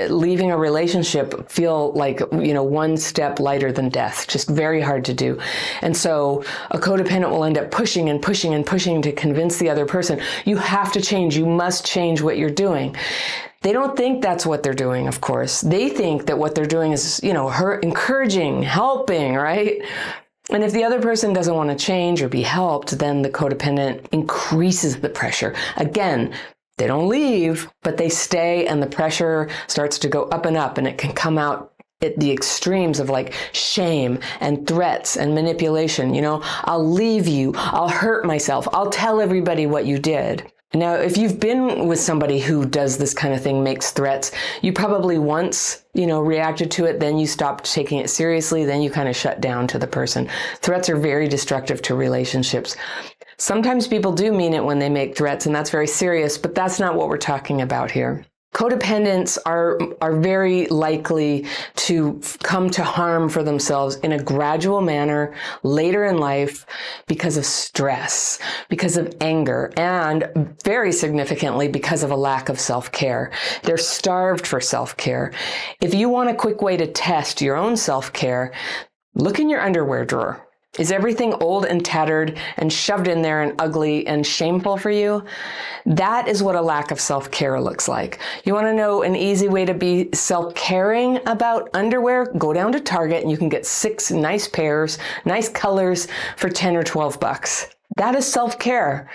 leaving a relationship feel like, one step lighter than death, just very hard to do. And so a codependent will end up pushing and pushing and pushing to convince the other person, you have to change, you must change what you're doing. They don't think that's what they're doing, of course. They think that what they're doing is, encouraging, helping, right? And if the other person doesn't want to change or be helped, then the codependent increases the pressure. Again, they don't leave, but they stay, and the pressure starts to go up, and it can come out at the extremes of like shame and threats and manipulation. I'll leave you, I'll hurt myself, I'll tell everybody what you did. Now, if you've been with somebody who does this kind of thing, makes threats, you probably once, reacted to it, then you stopped taking it seriously, then you kind of shut down to the person. Threats are very destructive to relationships. Sometimes people do mean it when they make threats, and that's very serious, but that's not what we're talking about here. Codependents are very likely to come to harm for themselves in a gradual manner later in life because of stress, because of anger, and very significantly because of a lack of self-care. They're starved for self-care. If you want a quick way to test your own self-care, look in your underwear drawer. Is everything old and tattered and shoved in there and ugly and shameful for you? That is what a lack of self-care looks like. You want to know an easy way to be self-caring about underwear? Go down to Target and you can get 6 nice pairs, nice colors for 10 or 12 bucks. That is self-care.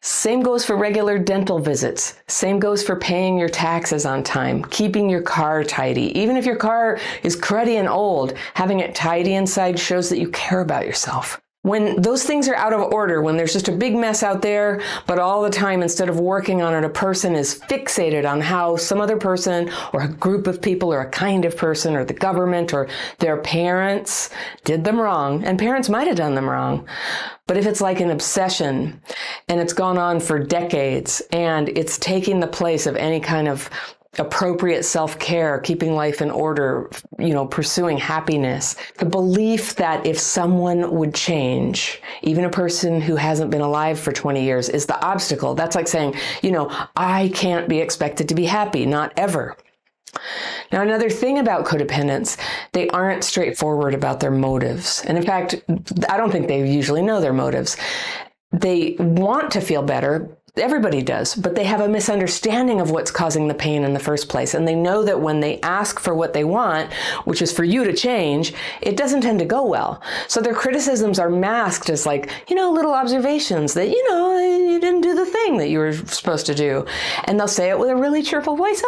Same goes for regular dental visits. Same goes for paying your taxes on time, keeping your car tidy. Even if your car is cruddy and old, having it tidy inside shows that you care about yourself. When those things are out of order, when there's just a big mess out there, but all the time, instead of working on it, a person is fixated on how some other person or a group of people or a kind of person or the government or their parents did them wrong, and parents might have done them wrong. But if it's like an obsession and it's gone on for decades and it's taking the place of any kind of appropriate self-care, keeping life in order, pursuing happiness. The belief that if someone would change, even a person who hasn't been alive for 20 years, is the obstacle. That's like saying, I can't be expected to be happy, not ever. Now, another thing about codependents, they aren't straightforward about their motives. And in fact, I don't think they usually know their motives. They want to feel better. Everybody does, but they have a misunderstanding of what's causing the pain in the first place. And they know that when they ask for what they want, which is for you to change, it doesn't tend to go well. So their criticisms are masked as like, little observations that, you didn't do the thing that you were supposed to do. And they'll say it with a really cheerful voice,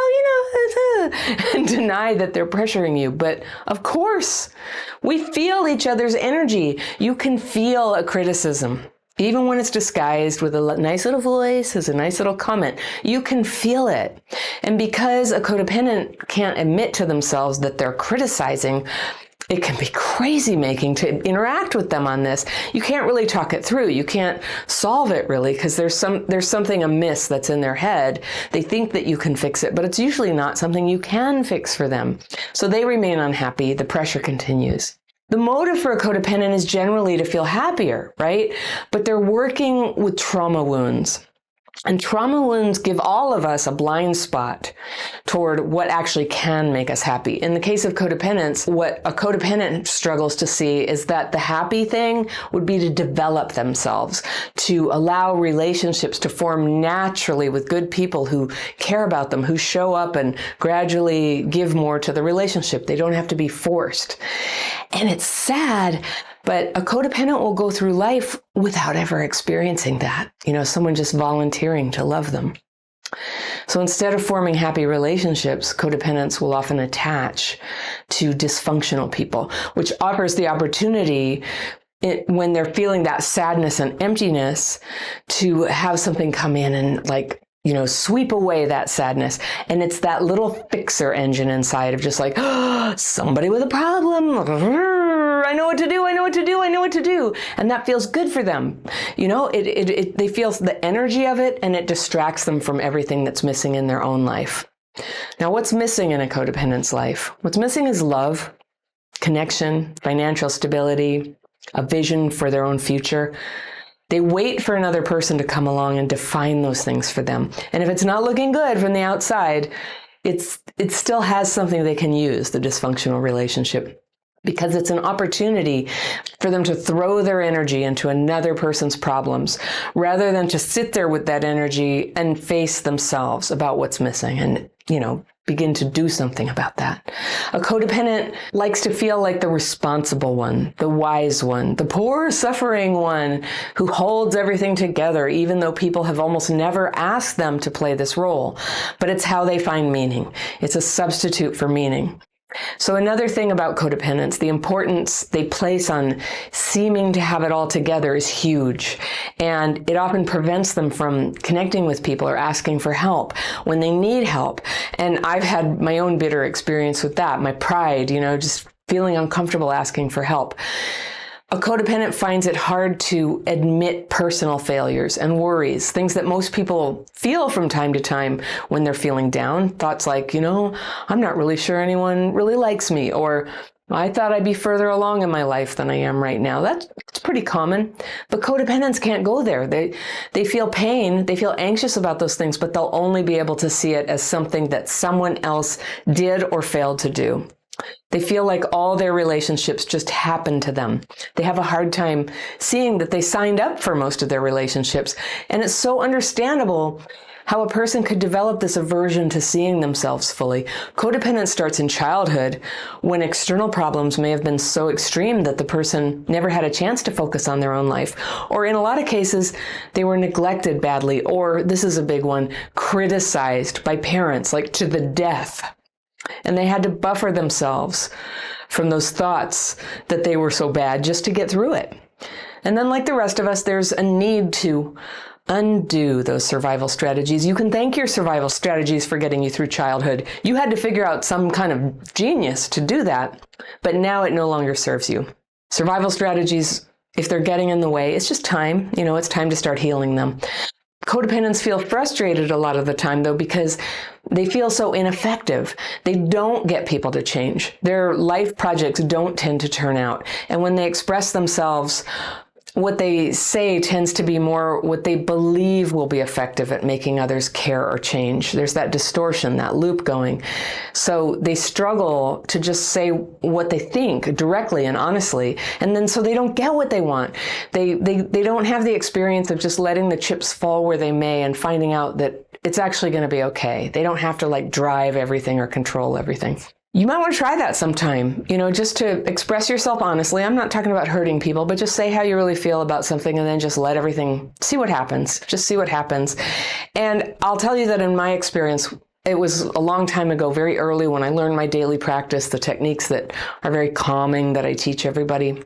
and deny that they're pressuring you. But of course, we feel each other's energy. You can feel a criticism. Even when it's disguised with a nice little voice, as a nice little comment, you can feel it. And because a codependent can't admit to themselves that they're criticizing, it can be crazy making to interact with them on this. You can't really talk it through. You can't solve it really because there's something amiss that's in their head. They think that you can fix it, but it's usually not something you can fix for them. So they remain unhappy. The pressure continues. The motive for a codependent is generally to feel happier, right? But they're working with trauma wounds. And trauma wounds give all of us a blind spot toward what actually can make us happy. In the case of codependence, what a codependent struggles to see is that the happy thing would be to develop themselves, to allow relationships to form naturally with good people who care about them, who show up and gradually give more to the relationship. They don't have to be forced. And it's sad, but a codependent will go through life without ever experiencing that. Someone just volunteering to love them. So instead of forming happy relationships, codependents will often attach to dysfunctional people, which offers the opportunity when they're feeling that sadness and emptiness to have something come in and sweep away that sadness. And it's that little fixer engine inside of just like, somebody with a problem. I know what to do. I know what to do. I know what to do. And that feels good for them. They feel the energy of it, and it distracts them from everything that's missing in their own life. Now, what's missing in a codependent's life? What's missing is love, connection, financial stability, a vision for their own future. They wait for another person to come along and define those things for them. And if it's not looking good from the outside, it still has something they can use, the dysfunctional relationship, because it's an opportunity for them to throw their energy into another person's problems rather than to sit there with that energy and face themselves about what's missing and, begin to do something about that. A codependent likes to feel like the responsible one, the wise one, the poor suffering one who holds everything together, even though people have almost never asked them to play this role. But it's how they find meaning. It's a substitute for meaning. So another thing about codependence, the importance they place on seeming to have it all together is huge. And it often prevents them from connecting with people or asking for help when they need help. And I've had my own bitter experience with that, my pride, just feeling uncomfortable asking for help. A codependent finds it hard to admit personal failures and worries, things that most people feel from time to time when they're feeling down. Thoughts like, I'm not really sure anyone really likes me, or I thought I'd be further along in my life than I am right now. That's pretty common. But codependents can't go there. They feel pain, they feel anxious about those things, but they'll only be able to see it as something that someone else did or failed to do. They feel like all their relationships just happen to them. They have a hard time seeing that they signed up for most of their relationships. And it's so understandable how a person could develop this aversion to seeing themselves fully. Codependence starts in childhood when external problems may have been so extreme that the person never had a chance to focus on their own life. Or in a lot of cases, they were neglected badly, or this is a big one, criticized by parents, like to the death. And they had to buffer themselves from those thoughts that they were so bad just to get through it. And then like the rest of us, there's a need to undo those survival strategies. You can thank your survival strategies for getting you through childhood. You had to figure out some kind of genius to do that, but now it no longer serves you. Survival strategies, if they're getting in the way, it's just time. It's time to start healing them. Codependents feel frustrated a lot of the time, though, because they feel so ineffective. They don't get people to change. Their life projects don't tend to turn out. And when they express themselves, what they say tends to be more what they believe will be effective at making others care or change. There's that distortion, that loop going. So they struggle to just say what they think directly and honestly, and then so they don't get what they want. They don't have the experience of just letting the chips fall where they may and finding out that it's actually going to be okay. They don't have to like drive everything or control everything. You might want to try that sometime, just to express yourself honestly. I'm not talking about hurting people, but just say how you really feel about something and then just let everything, see what happens. Just see what happens. And I'll tell you that in my experience, it was a long time ago, very early when I learned my daily practice, the techniques that are very calming that I teach everybody.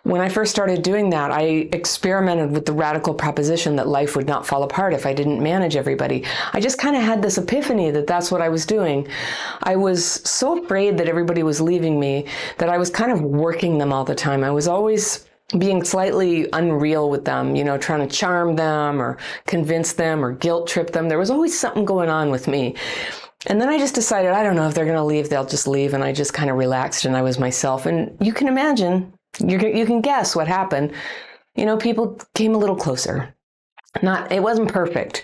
When I first started doing that, I experimented with the radical proposition that life would not fall apart if I didn't manage everybody. I just kind of had this epiphany that that's what I was doing. I was so afraid that everybody was leaving me that I was kind of working them all the time. I was always being slightly unreal with them, trying to charm them or convince them or guilt trip them. There was always something going on with me. And then I just decided, I don't know, if they're going to leave, they'll just leave. And I just kind of relaxed and I was myself. And you can imagine, you can guess what happened. People came a little closer. It wasn't perfect,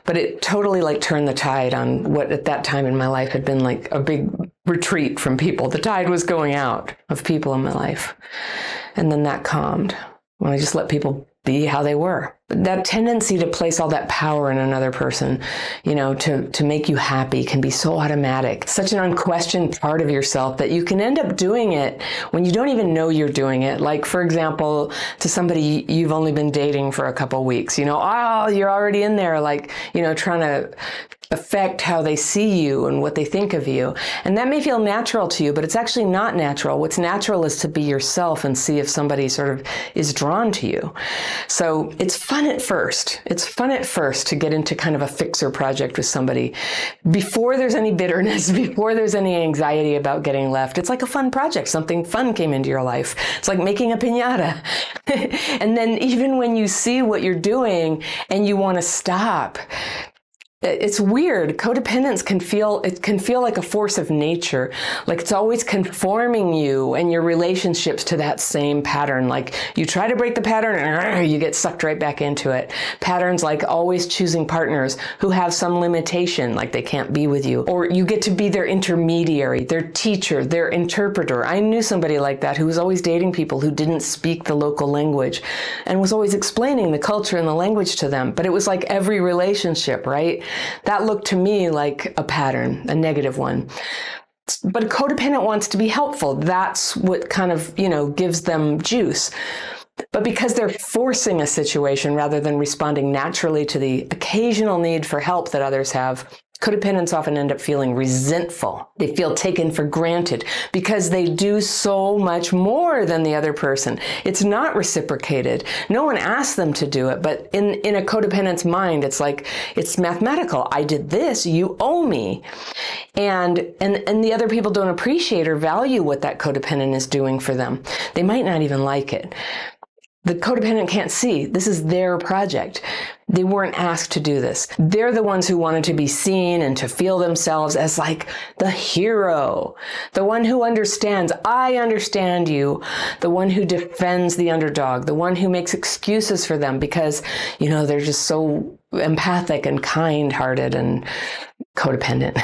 but it totally like turned the tide on what at that time in my life had been like a big retreat from people. The tide was going out of people in my life. And then that calmed when I just let people be how they were. But that tendency to place all that power in another person, to make you happy can be so automatic, such an unquestioned part of yourself that you can end up doing it when you don't even know you're doing it. Like, for example, to somebody you've only been dating for a couple weeks, you're already in there, like, trying to affect how they see you and what they think of you. And that may feel natural to you, but it's actually not natural. What's natural is to be yourself and see if somebody sort of is drawn to you. So it's fun at first. It's fun at first to get into kind of a fixer project with somebody. Before there's any bitterness, before there's any anxiety about getting left, it's like a fun project. Something fun came into your life. It's like making a piñata. And then even when you see what you're doing and you want to stop, it's weird. Codependence can feel like a force of nature. Like it's always conforming you and your relationships to that same pattern. Like you try to break the pattern and you get sucked right back into it. Patterns like always choosing partners who have some limitation, like they can't be with you. Or you get to be their intermediary, their teacher, their interpreter. I knew somebody like that who was always dating people who didn't speak the local language and was always explaining the culture and the language to them. But it was like every relationship, right? That looked to me like a pattern, a negative one. But a codependent wants to be helpful. That's what kind of, gives them juice. But because they're forcing a situation rather than responding naturally to the occasional need for help that others have, codependents often end up feeling resentful. They feel taken for granted because they do so much more than the other person. It's not reciprocated. No one asked them to do it, but in a codependent's mind, it's like, it's mathematical. I did this, you owe me. And the other people don't appreciate or value what that codependent is doing for them. They might not even like it. The codependent can't see. This is their project. They weren't asked to do this. They're the ones who wanted to be seen and to feel themselves as like the hero, the one who understands, I understand you, the one who defends the underdog, the one who makes excuses for them because, they're just so empathic and kind-hearted and codependent.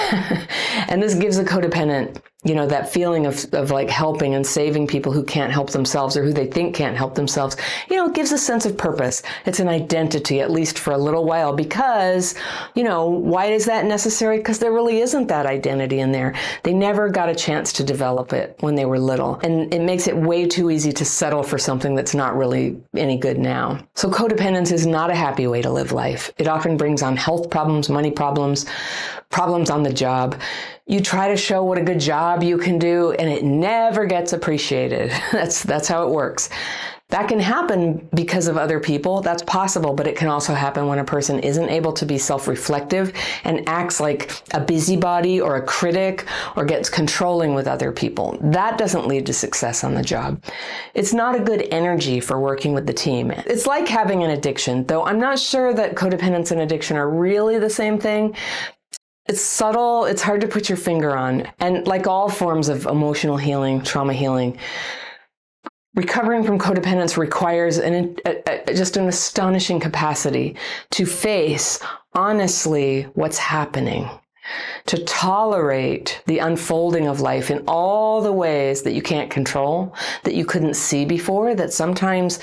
And this gives the codependent, that feeling of like helping and saving people who can't help themselves or who they think can't help themselves, it gives a sense of purpose. It's an identity, at least for a little while, because, why is that necessary? Because there really isn't that identity in there. They never got a chance to develop it when they were little. And it makes it way too easy to settle for something that's not really any good now. So codependence is not a happy way to live life. It often brings on health problems, money problems, problems on the job. You try to show what a good job you can do, and it never gets appreciated. That's how it works. That can happen because of other people. That's possible, but it can also happen when a person isn't able to be self-reflective and acts like a busybody or a critic or gets controlling with other people. That doesn't lead to success on the job. It's not a good energy for working with the team. It's like having an addiction, though I'm not sure that codependence and addiction are really the same thing. It's subtle. It's hard to put your finger on. And like all forms of emotional healing, trauma healing, recovering from codependence requires just an astonishing capacity to face honestly what's happening, to tolerate the unfolding of life in all the ways that you can't control, that you couldn't see before, that sometimes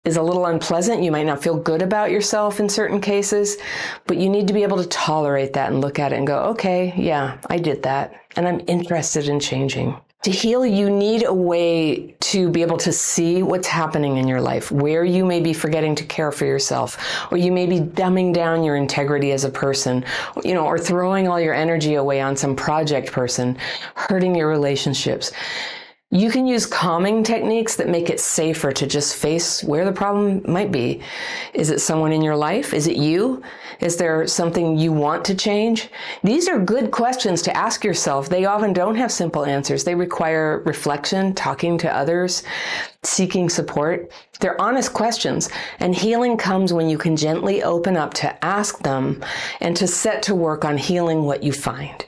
is a little unpleasant. You might not feel good about yourself in certain cases, but you need to be able to tolerate that and look at it and go, okay, yeah, I did that, and I'm interested in changing. To heal, you need a way to be able to see what's happening in your life, where you may be forgetting to care for yourself, or you may be dumbing down your integrity as a person, or throwing all your energy away on some project person, hurting your relationships. You can use calming techniques that make it safer to just face where the problem might be. Is it someone in your life? Is it you? Is there something you want to change? These are good questions to ask yourself. They often don't have simple answers. They require reflection, talking to others, seeking support. They're honest questions, and healing comes when you can gently open up to ask them and to set to work on healing what you find.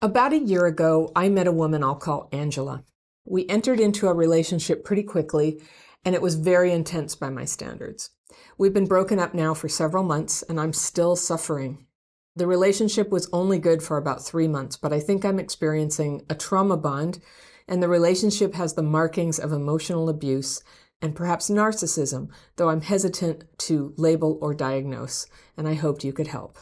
About a year ago, I met a woman I'll call Angela. We entered into a relationship pretty quickly, and it was very intense by my standards. We've been broken up now for several months, and I'm still suffering. The relationship was only good for about 3 months, but I think I'm experiencing a trauma bond, and the relationship has the markings of emotional abuse and perhaps narcissism, though I'm hesitant to label or diagnose, and I hoped you could help.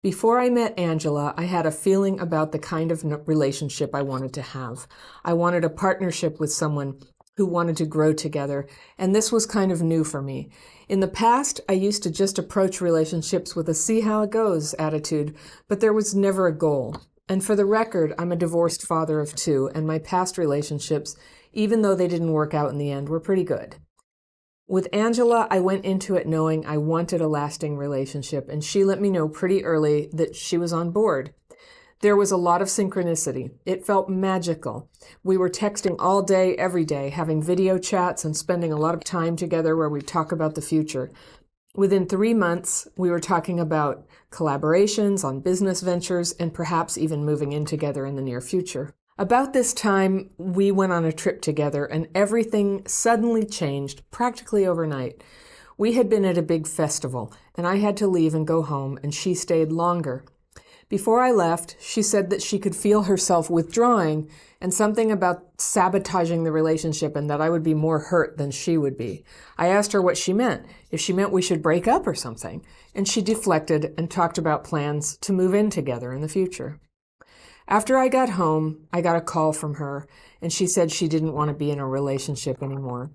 Before I met Angela, I had a feeling about the kind of relationship I wanted to have. I wanted a partnership with someone who wanted to grow together, and this was kind of new for me. In the past, I used to just approach relationships with a see how it goes attitude, but there was never a goal. And for the record, I'm a divorced father of 2, and my past relationships, even though they didn't work out in the end, were pretty good. With Angela, I went into it knowing I wanted a lasting relationship, and she let me know pretty early that she was on board. There was a lot of synchronicity. It felt magical. We were texting all day, every day, having video chats and spending a lot of time together where we talk about the future. Within 3 months, we were talking about collaborations on business ventures and perhaps even moving in together in the near future. About this time, we went on a trip together and everything suddenly changed practically overnight. We had been at a big festival and I had to leave and go home, and she stayed longer. Before I left, she said that she could feel herself withdrawing and something about sabotaging the relationship and that I would be more hurt than she would be. I asked her what she meant, if she meant we should break up or something, and she deflected and talked about plans to move in together in the future. After I got home, I got a call from her, and she said she didn't want to be in a relationship anymore.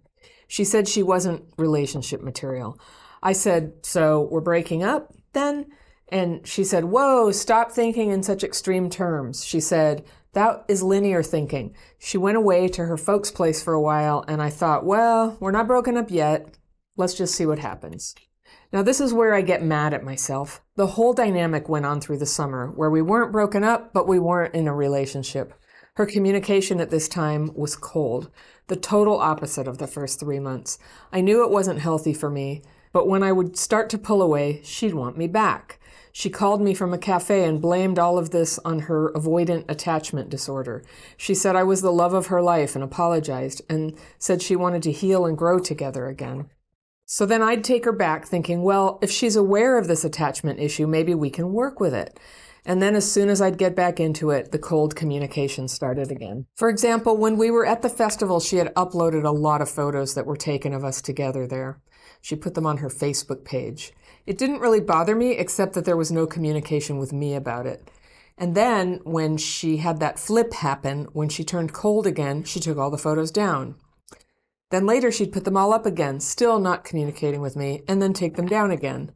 She said she wasn't relationship material. I said, so we're breaking up then? And she said, whoa, stop thinking in such extreme terms. She said, that is linear thinking. She went away to her folks' place for a while, and I thought, well, we're not broken up yet. Let's just see what happens. Now, this is where I get mad at myself. The whole dynamic went on through the summer, where we weren't broken up, but we weren't in a relationship. Her communication at this time was cold, the total opposite of the first 3 months. I knew it wasn't healthy for me, but when I would start to pull away, she'd want me back. She called me from a cafe and blamed all of this on her avoidant attachment disorder. She said I was the love of her life and apologized, and said she wanted to heal and grow together again. So then I'd take her back thinking, well, if she's aware of this attachment issue, maybe we can work with it. And then as soon as I'd get back into it, the cold communication started again. For example, when we were at the festival, she had uploaded a lot of photos that were taken of us together there. She put them on her Facebook page. It didn't really bother me, except that there was no communication with me about it. And then when she had that flip happen, when she turned cold again, she took all the photos down. Then later she'd put them all up again, still not communicating with me, and then take them down again.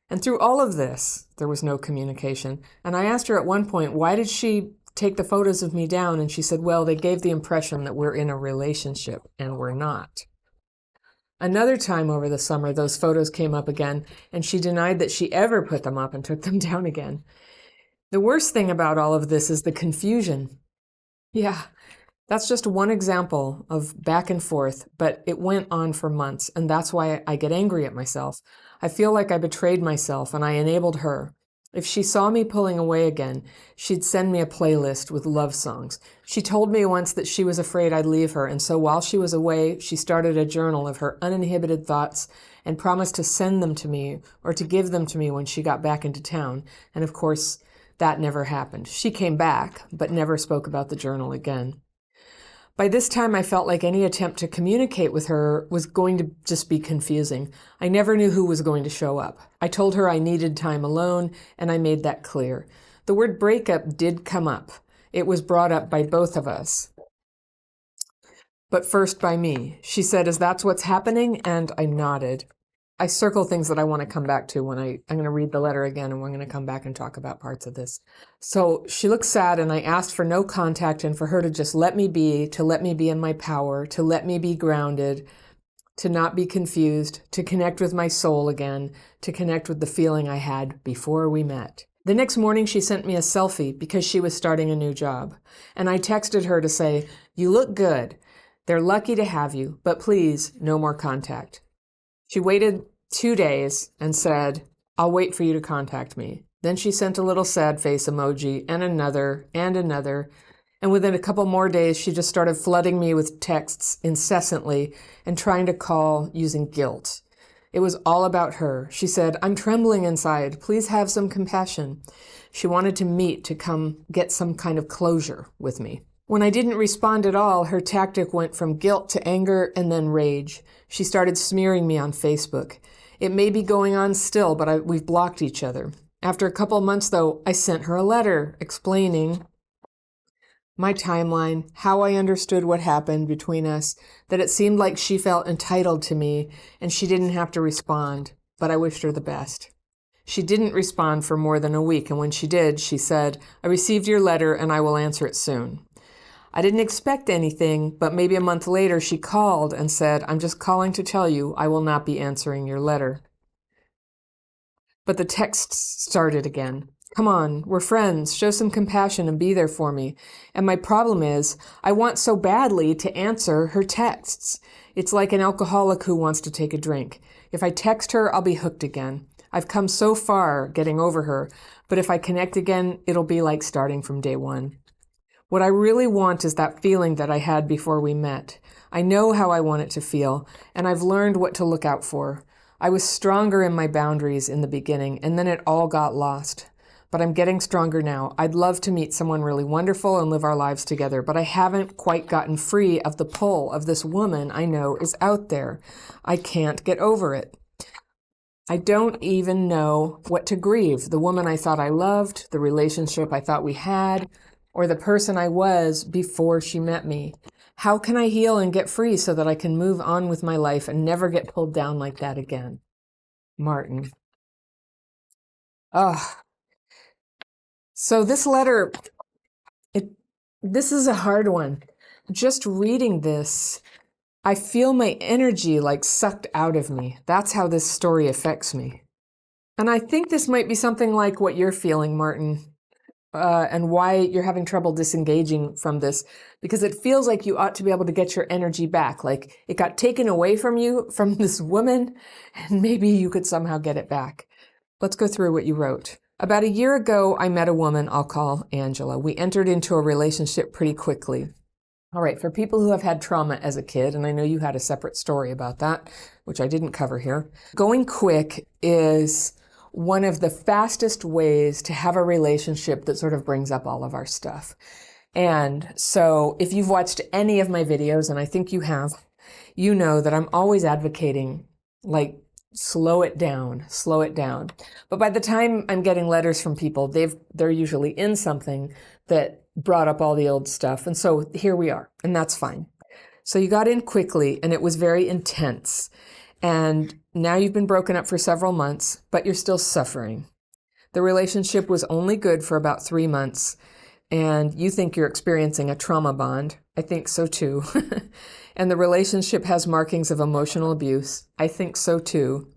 And through all of this, there was no communication. And I asked her at one point, why did she take the photos of me down? And she said, well, they gave the impression that we're in a relationship, and we're not. Another time over the summer, those photos came up again, and she denied that she ever put them up and took them down again. The worst thing about all of this is the confusion. Yeah, that's just one example of back and forth, but it went on for months, and that's why I get angry at myself. I feel like I betrayed myself and I enabled her. If she saw me pulling away again, she'd send me a playlist with love songs. She told me once that she was afraid I'd leave her, and so while she was away, she started a journal of her uninhibited thoughts and promised to send them to me or to give them to me when she got back into town. And of course, that never happened. She came back, but never spoke about the journal again. By this time, I felt like any attempt to communicate with her was going to just be confusing. I never knew who was going to show up. I told her I needed time alone, and I made that clear. The word breakup did come up. It was brought up by both of us, but first by me. She said, "Is that what's happening?" And I nodded. I circle things that I want to come back to when I'm going to read the letter again, and we're going to come back and talk about parts of this. So she looked sad, and I asked for no contact and for her to just let me be, to let me be in my power, to let me be grounded, to not be confused, to connect with my soul again, to connect with the feeling I had before we met. The next morning, she sent me a selfie because she was starting a new job. And I texted her to say, "You look good. They're lucky to have you, but please, no more contact." She waited 2 days and said, "I'll wait for you to contact me." Then she sent a little sad face emoji and another and another. And within a couple more days, she just started flooding me with texts incessantly and trying to call using guilt. It was all about her. She said, "I'm trembling inside. Please have some compassion." She wanted to meet to come get some kind of closure with me. When I didn't respond at all, her tactic went from guilt to anger and then rage. She started smearing me on Facebook. It may be going on still, but we've blocked each other. After a couple months, though, I sent her a letter explaining my timeline, how I understood what happened between us, that it seemed like she felt entitled to me and she didn't have to respond, but I wished her the best. She didn't respond for more than a week, and when she did, she said, "I received your letter and I will answer it soon." I didn't expect anything, but maybe a month later she called and said, "I'm just calling to tell you I will not be answering your letter." But the texts started again. "Come on, we're friends. Show some compassion and be there for me." And my problem is, I want so badly to answer her texts. It's like an alcoholic who wants to take a drink. If I text her, I'll be hooked again. I've come so far getting over her, but if I connect again, it'll be like starting from day one. What I really want is that feeling that I had before we met. I know how I want it to feel, and I've learned what to look out for. I was stronger in my boundaries in the beginning, and then it all got lost. But I'm getting stronger now. I'd love to meet someone really wonderful and live our lives together, but I haven't quite gotten free of the pull of this woman I know is out there. I can't get over it. I don't even know what to grieve. The woman I thought I loved, the relationship I thought we had, or the person I was before she met me. How can I heal and get free so that I can move on with my life and never get pulled down like that again? Martin. So this letter, this is a hard one. Just reading this, I feel my energy like sucked out of me. That's how this story affects me. And I think this might be something like what you're feeling, Martin. And why you're having trouble disengaging from this, because it feels like you ought to be able to get your energy back. Like it got taken away from you from this woman, and maybe you could somehow get it back. Let's go through what you wrote. About a year ago, I met a woman I'll call Angela. We entered into a relationship pretty quickly. All right, for people who have had trauma as a kid, and I know you had a separate story about that, which I didn't cover here, going quick is one of the fastest ways to have a relationship that sort of brings up all of our stuff. And so if you've watched any of my videos, and I think you have, you know that I'm always advocating, like, slow it down, slow it down. But by the time I'm getting letters from people, they're usually in something that brought up all the old stuff. And so here we are, and that's fine. So you got in quickly, and it was very intense. And now you've been broken up for several months, but you're still suffering. The relationship was only good for about 3 months. and you think you're experiencing a trauma bond. I think so too. And the relationship has markings of emotional abuse. I think so too.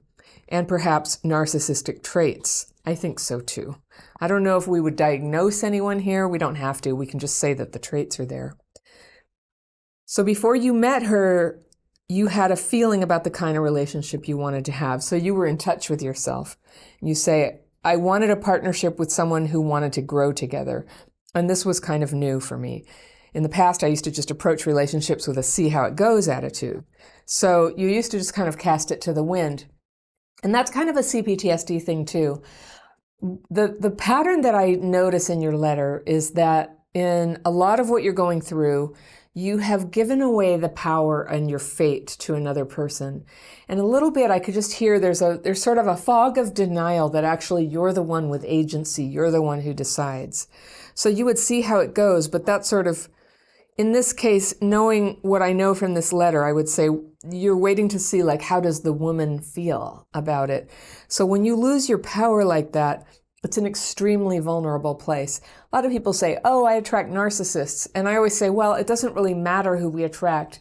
And perhaps narcissistic traits. I think so too. I don't know if we would diagnose anyone here. We don't have to. We can just say that the traits are there. So before you met her, you had a feeling about the kind of relationship you wanted to have. So you were in touch with yourself. You say, I wanted a partnership with someone who wanted to grow together. And this was kind of new for me. In the past, I used to just approach relationships with a see how it goes attitude. So you used to just kind of cast it to the wind. And that's kind of a CPTSD thing too. The pattern that I notice in your letter is that in a lot of what you're going through, you have given away the power and your fate to another person. And a little bit, I could just hear there's sort of a fog of denial that actually you're the one with agency. You're the one who decides. So you would see how it goes, but that sort of, in this case, knowing what I know from this letter, I would say you're waiting to see, like, how does the woman feel about it? So when you lose your power like that, it's an extremely vulnerable place. A lot of people say, oh, I attract narcissists. And I always say, well, it doesn't really matter who we attract.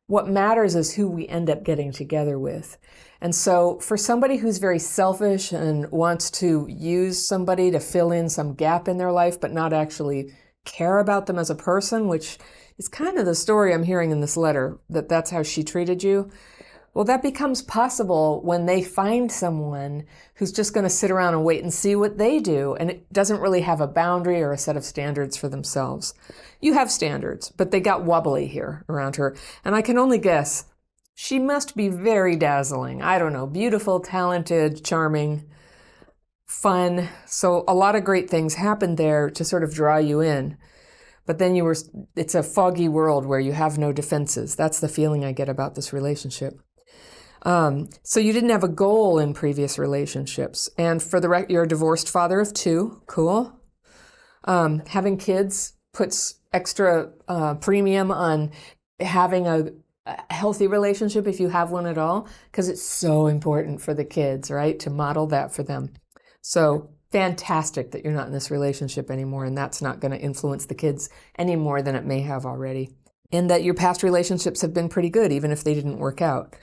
What matters is who we end up getting together with. And so for somebody who's very selfish and wants to use somebody to fill in some gap in their life, but not actually care about them as a person, which is kind of the story I'm hearing in this letter, that that's how she treated you. Well, that becomes possible when they find someone who's just going to sit around and wait and see what they do, and it doesn't really have a boundary or a set of standards for themselves. You have standards, but they got wobbly here around her, and I can only guess she must be very dazzling. I don't know, beautiful, talented, charming, fun. So a lot of great things happened there to sort of draw you in. But then it's a foggy world where you have no defenses. That's the feeling I get about this relationship. So you didn't have a goal in previous relationships. And for the record, you're a divorced father of 2. Cool. Having kids puts extra premium on having a healthy relationship if you have one at all, because it's so important for the kids, right? To model that for them. So fantastic that you're not in this relationship anymore, and that's not going to influence the kids any more than it may have already. And that your past relationships have been pretty good, even if they didn't work out.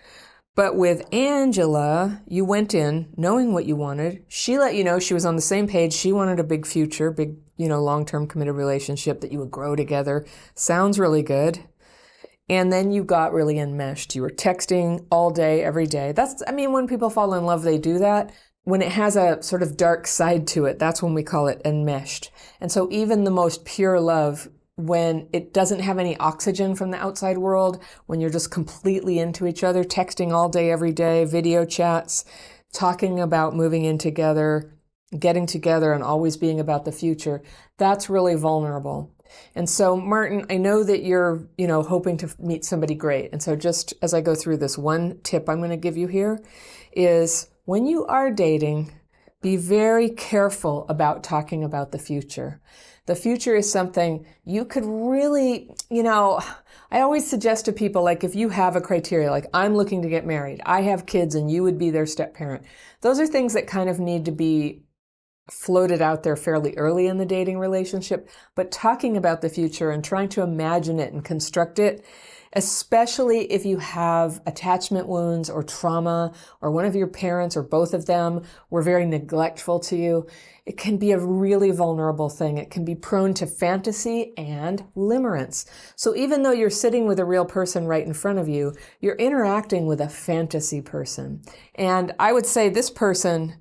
But with Angela, you went in knowing what you wanted. She let you know she was on the same page. She wanted a big future, big, long-term committed relationship that you would grow together. Sounds really good. And then you got really enmeshed. You were texting all day, every day. When people fall in love, they do that. When it has a sort of dark side to it, that's when we call it enmeshed. And so even the most pure love, when it doesn't have any oxygen from the outside world, when you're just completely into each other, texting all day, every day, video chats, talking about moving in together, getting together, and always being about the future, that's really vulnerable. And so, Martin, I know that you're, hoping to meet somebody great. And so just as I go through this, one tip I'm going to give you here is when you are dating, be very careful about talking about the future. The future is something you could really, I always suggest to people, like, if you have a criteria, like, I'm looking to get married, I have kids, and you would be their step parent. Those are things that kind of need to be floated out there fairly early in the dating relationship. But talking about the future and trying to imagine it and construct it, especially if you have attachment wounds or trauma, or one of your parents or both of them were very neglectful to you, it can be a really vulnerable thing. It can be prone to fantasy and limerence. So even though you're sitting with a real person right in front of you, you're interacting with a fantasy person. And I would say this person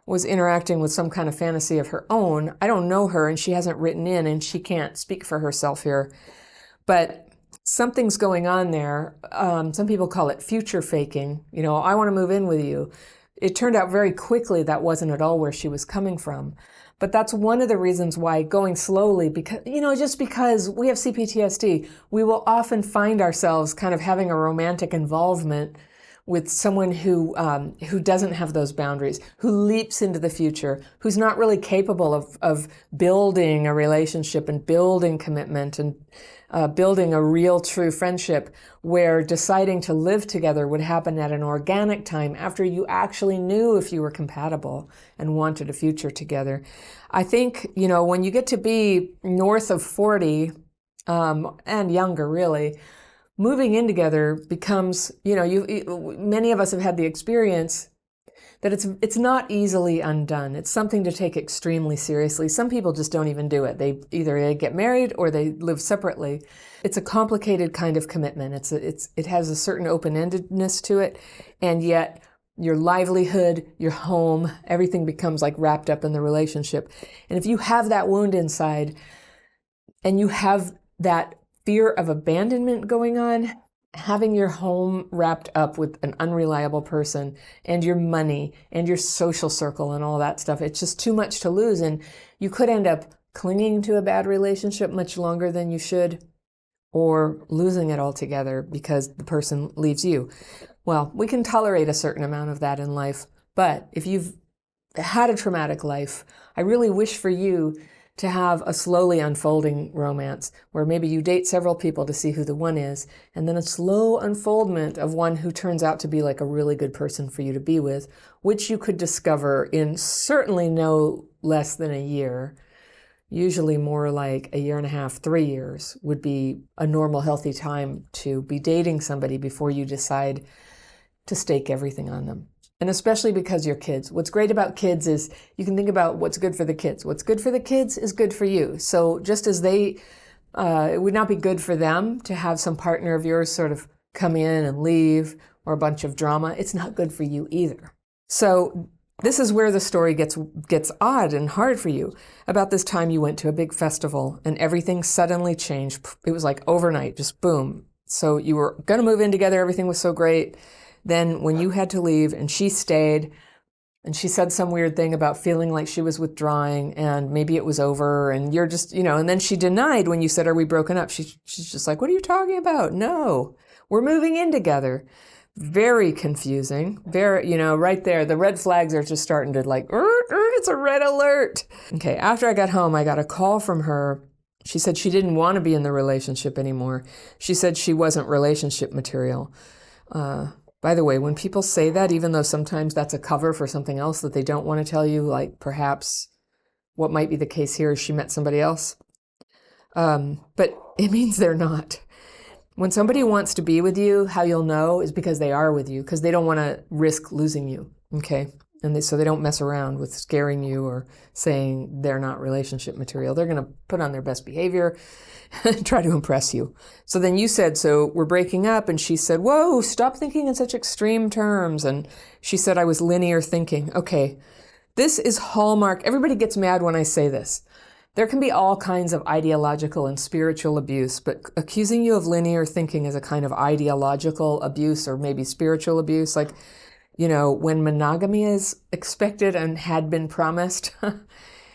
was interacting with some kind of fantasy of her own. I don't know her, and she hasn't written in, and she can't speak for herself here. But something's going on there. Some people call it future faking. I want to move in with you. It turned out very quickly that wasn't at all where she was coming from. But that's one of the reasons why going slowly, because, just because we have CPTSD, we will often find ourselves kind of having a romantic involvement with someone who doesn't have those boundaries, who leaps into the future, who's not really capable of building a relationship and building commitment and building a real, true friendship, where deciding to live together would happen at an organic time after you actually knew if you were compatible and wanted a future together. I think, when you get to be north of 40, and younger really, moving in together becomes, many of us have had the experience that it's not easily undone. It's something to take extremely seriously. Some people just don't even do it. They get married or they live separately. It's a complicated kind of commitment. It has a certain open-endedness to it, and yet your livelihood, your home, everything becomes like wrapped up in the relationship. And if you have that wound inside and you have that fear of abandonment going on, having your home wrapped up with an unreliable person and your money and your social circle and all that stuff, it's just too much to lose. And you could end up clinging to a bad relationship much longer than you should, or losing it altogether because the person leaves you. Well, we can tolerate a certain amount of that in life, but if you've had a traumatic life, I really wish for you to have a slowly unfolding romance where maybe you date several people to see who the one is, and then a slow unfoldment of one who turns out to be like a really good person for you to be with, which you could discover in certainly no less than a year. Usually more like a year and a half, 3 years would be a normal, healthy time to be dating somebody before you decide to stake everything on them. And especially because you're kids. What's great about kids is you can think about what's good for the kids. What's good for the kids is good for you. So just as it would not be good for them to have some partner of yours sort of come in and leave, or a bunch of drama, it's not good for you either. So this is where the story gets odd and hard for you. About this time you went to a big festival and everything suddenly changed. It was like overnight, just boom. So you were going to move in together. Everything was so great. Then when you had to leave and she stayed and she said some weird thing about feeling like she was withdrawing and maybe it was over, and you're just, and then she denied when you said, "Are we broken up?" She's just like, "What are you talking about? No, we're moving in together." Very confusing. Very, right there, the red flags are just starting to like, it's a red alert. Okay, after I got home, I got a call from her. She said she didn't want to be in the relationship anymore. She said she wasn't relationship material. By the way, when people say that, even though sometimes that's a cover for something else that they don't want to tell you, like perhaps what might be the case here is she met somebody else. But it means they're not. When somebody wants to be with you, how you'll know is because they are with you, because they don't want to risk losing you, okay? And so they don't mess around with scaring you or saying they're not relationship material. They're going to put on their best behavior and try to impress you. So then you said, "So we're breaking up." And she said, "Whoa, stop thinking in such extreme terms." And she said, "I was linear thinking." Okay, this is hallmark. Everybody gets mad when I say this. There can be all kinds of ideological and spiritual abuse, but accusing you of linear thinking is a kind of ideological abuse or maybe spiritual abuse. Like, when monogamy is expected and had been promised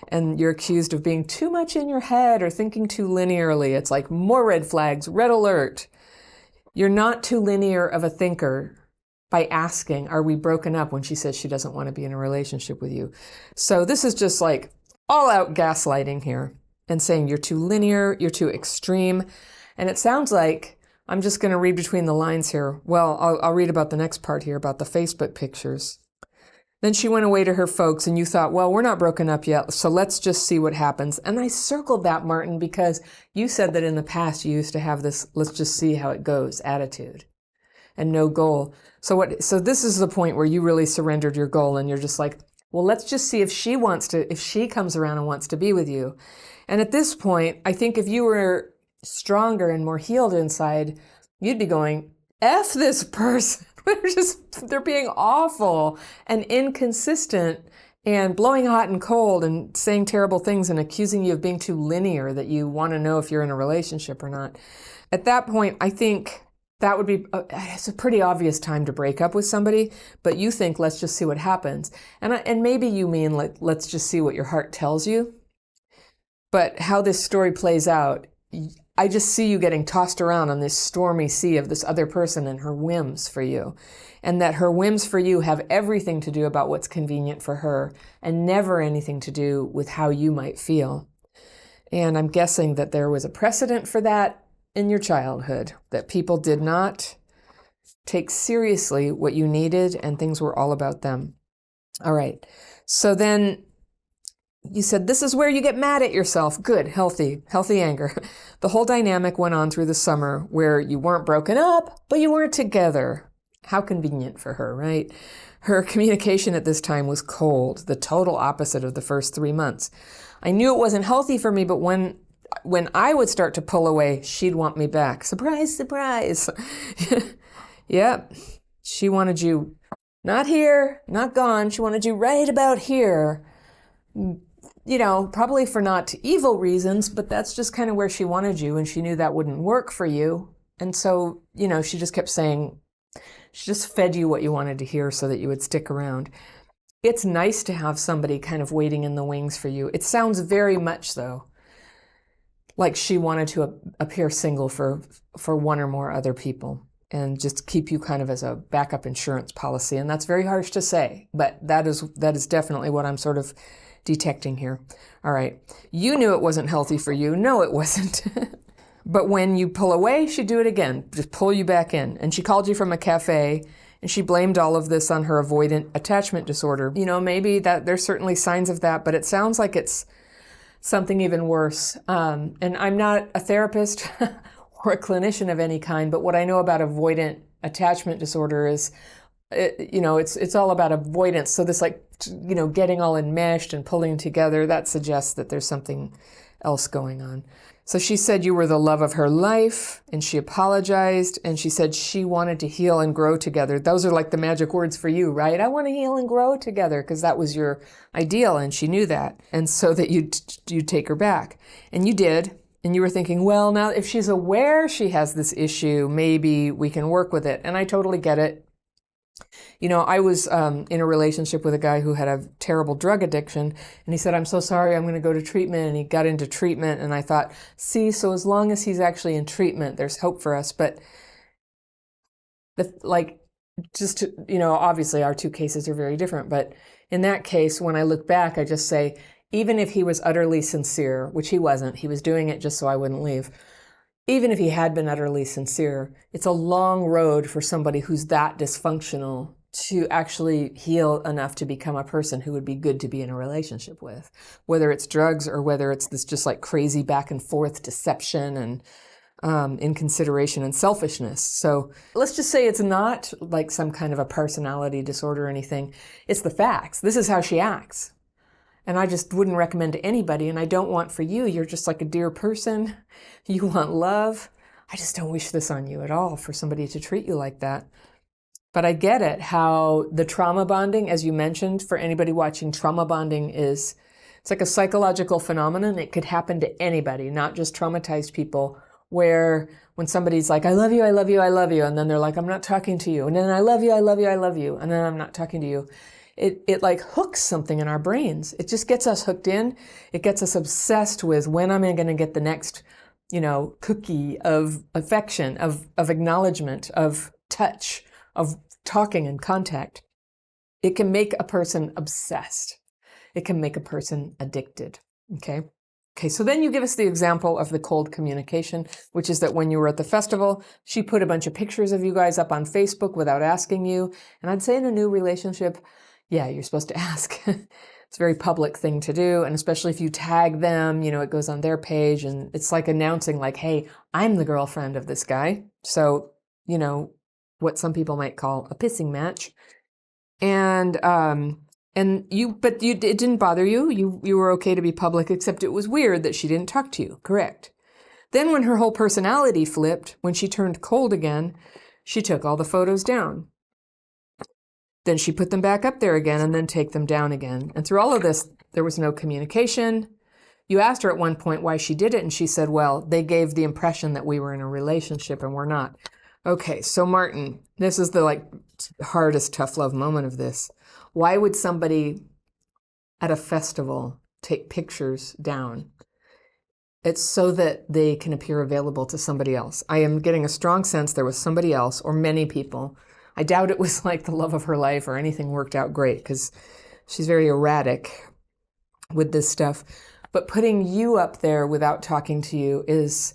and you're accused of being too much in your head or thinking too linearly, it's like more red flags, red alert. You're not too linear of a thinker by asking, "Are we broken up?" when she says she doesn't want to be in a relationship with you. So this is just like all out gaslighting here and saying you're too linear, you're too extreme. And it sounds like, I'm just going to read between the lines here. Well, I'll read about the next part here about the Facebook pictures. Then she went away to her folks and you thought, well, we're not broken up yet, so let's just see what happens. And I circled that, Martin, because you said that in the past you used to have this let's just see how it goes attitude and no goal. So this is the point where you really surrendered your goal and you're just like, well, let's just see if she comes around and wants to be with you. And at this point, I think if you were stronger and more healed inside, you'd be going, F this person. They're being awful and inconsistent and blowing hot and cold and saying terrible things and accusing you of being too linear, that you want to know if you're in a relationship or not. At that point, I think that would be, it's a pretty obvious time to break up with somebody, but you think, let's just see what happens. And maybe you mean, let's just see what your heart tells you. But how this story plays out I just see you getting tossed around on this stormy sea of this other person and her whims for you. And that her whims for you have everything to do about what's convenient for her and never anything to do with how you might feel. And I'm guessing that there was a precedent for that in your childhood, that people did not take seriously what you needed and things were all about them. All right. So then you said, this is where you get mad at yourself. Good, healthy anger. The whole dynamic went on through the summer where you weren't broken up, but you weren't together. How convenient for her, right? Her communication at this time was cold, the total opposite of the first 3 months. I knew it wasn't healthy for me, but when I would start to pull away, she'd want me back. Surprise, surprise. Yep. She wanted you not here, not gone. She wanted you right about here. You know, probably for not evil reasons, but that's just kind of where she wanted you, and she knew that wouldn't work for you. And so, you know, she just kept saying, she just fed you what you wanted to hear so that you would stick around. It's nice to have somebody kind of waiting in the wings for you. It sounds very much, though, like she wanted to appear single for one or more other people and just keep you kind of as a backup insurance policy. And that's very harsh to say, but that is definitely what I'm sort of detecting here. All right. You knew it wasn't healthy for you. No, it wasn't. But when you pull away, she'd do it again, just pull you back in. And she called you from a cafe, and she blamed all of this on her avoidant attachment disorder. You know, maybe that there's certainly signs of that, but it sounds like it's something even worse. And I'm not a therapist or a clinician of any kind, but what I know about avoidant attachment disorder is, it's all about avoidance. So this getting all enmeshed and pulling together, that suggests that there's something else going on. So she said you were the love of her life, and she apologized, and she said she wanted to heal and grow together. Those are like the magic words for you, right? I want to heal and grow together, because that was your ideal, and she knew that. And so that you'd take her back. And you did. And you were thinking, well, now if she's aware she has this issue, maybe we can work with it. And I totally get it. You know, I was in a relationship with a guy who had a terrible drug addiction, and he said, I'm so sorry, I'm going to go to treatment. And he got into treatment, and I thought, see, so as long as he's actually in treatment, there's hope for us. But obviously our two cases are very different. But in that case, when I look back, I just say, even if he was utterly sincere, which he wasn't, he was doing it just so I wouldn't leave. Even if he had been utterly sincere, it's a long road for somebody who's that dysfunctional to actually heal enough to become a person who would be good to be in a relationship with, whether it's drugs or whether it's this just like crazy back and forth deception and inconsideration and selfishness. So let's just say it's not like some kind of a personality disorder or anything. It's the facts. This is how she acts. And I just wouldn't recommend to anybody, and I don't want for you. You're just like a dear person. You want love. I just don't wish this on you at all, for somebody to treat you like that. But I get it, how the trauma bonding, as you mentioned, for anybody watching, trauma bonding it's like a psychological phenomenon. It could happen to anybody, not just traumatized people, where when somebody's like, I love you, I love you, I love you, and then they're like, I'm not talking to you. And then I love you, I love you, I love you, and then I'm not talking to you. It like hooks something in our brains. It just gets us hooked in. It gets us obsessed with when am I going to get the next, cookie of affection, of acknowledgement, of touch, of talking and contact. It can make a person obsessed. It can make a person addicted. Okay. So then you give us the example of the cold communication, which is that when you were at the festival, she put a bunch of pictures of you guys up on Facebook without asking you. And I'd say in a new relationship, yeah, you're supposed to ask. It's a very public thing to do. And especially if you tag them, it goes on their page, and it's like announcing like, hey, I'm the girlfriend of this guy. So, what some people might call a pissing match. And it didn't bother you. You were okay to be public, except it was weird that she didn't talk to you. Correct. Then when her whole personality flipped, when she turned cold again, she took all the photos down. Then she put them back up there again and then take them down again. And through all of this, there was no communication. You asked her at one point why she did it, and she said, well, they gave the impression that we were in a relationship and we're not. Okay, so Martin, this is the hardest tough love moment of this. Why would somebody at a festival take pictures down? It's so that they can appear available to somebody else. I am getting a strong sense there was somebody else or many people. I doubt it was like the love of her life or anything worked out great because she's very erratic with this stuff. But putting you up there without talking to you is,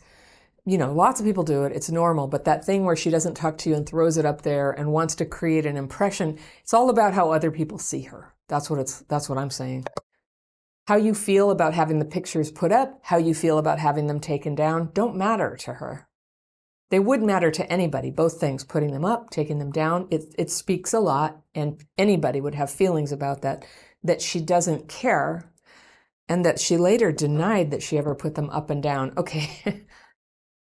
lots of people do it. It's normal. But that thing where she doesn't talk to you and throws it up there and wants to create an impression, it's all about how other people see her. That's what I'm saying. How you feel about having the pictures put up, how you feel about having them taken down, don't matter to her. They would matter to anybody, both things, putting them up, taking them down. It speaks a lot, and anybody would have feelings about that she doesn't care, and that she later denied that she ever put them up and down. Okay,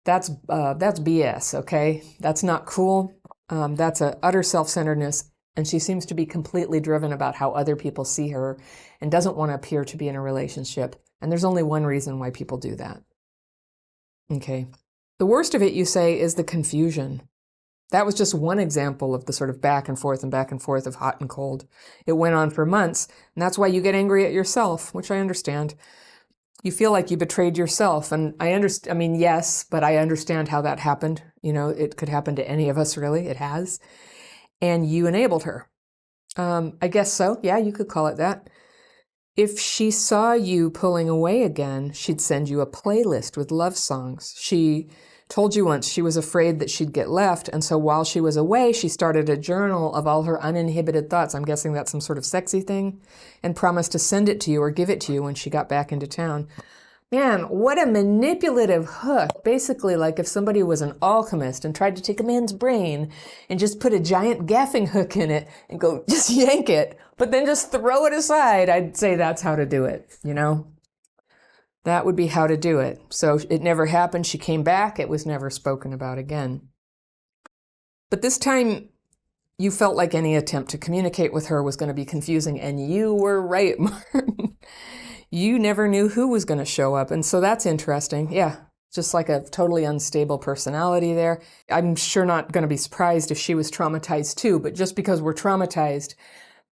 that's BS, okay? That's not cool. That's a utter self-centeredness. And she seems to be completely driven about how other people see her and doesn't want to appear to be in a relationship. And there's only one reason why people do that. Okay. The worst of it, you say, is the confusion. That was just one example of the sort of back and forth of hot and cold. It went on for months, and that's why you get angry at yourself, which I understand. You feel like you betrayed yourself, and yes, but I understand how that happened. It could happen to any of us, really. It has. And you enabled her. I guess so. Yeah, you could call it that. If she saw you pulling away again, she'd send you a playlist with love songs. She told you once she was afraid that she'd get left, and so while she was away, she started a journal of all her uninhibited thoughts. I'm guessing that's some sort of sexy thing, and promised to send it to you or give it to you when she got back into town. Man, what a manipulative hook. Basically, like if somebody was an alchemist and tried to take a man's brain and just put a giant gaffing hook in it and go, just yank it, but then just throw it aside, I'd say that's how to do it, That would be how to do it. So it never happened. She came back. It was never spoken about again. But this time, you felt like any attempt to communicate with her was going to be confusing, and you were right, Martin. You never knew who was going to show up. And so that's interesting. Yeah, just like a totally unstable personality there. I'm sure not going to be surprised if she was traumatized too, but just because we're traumatized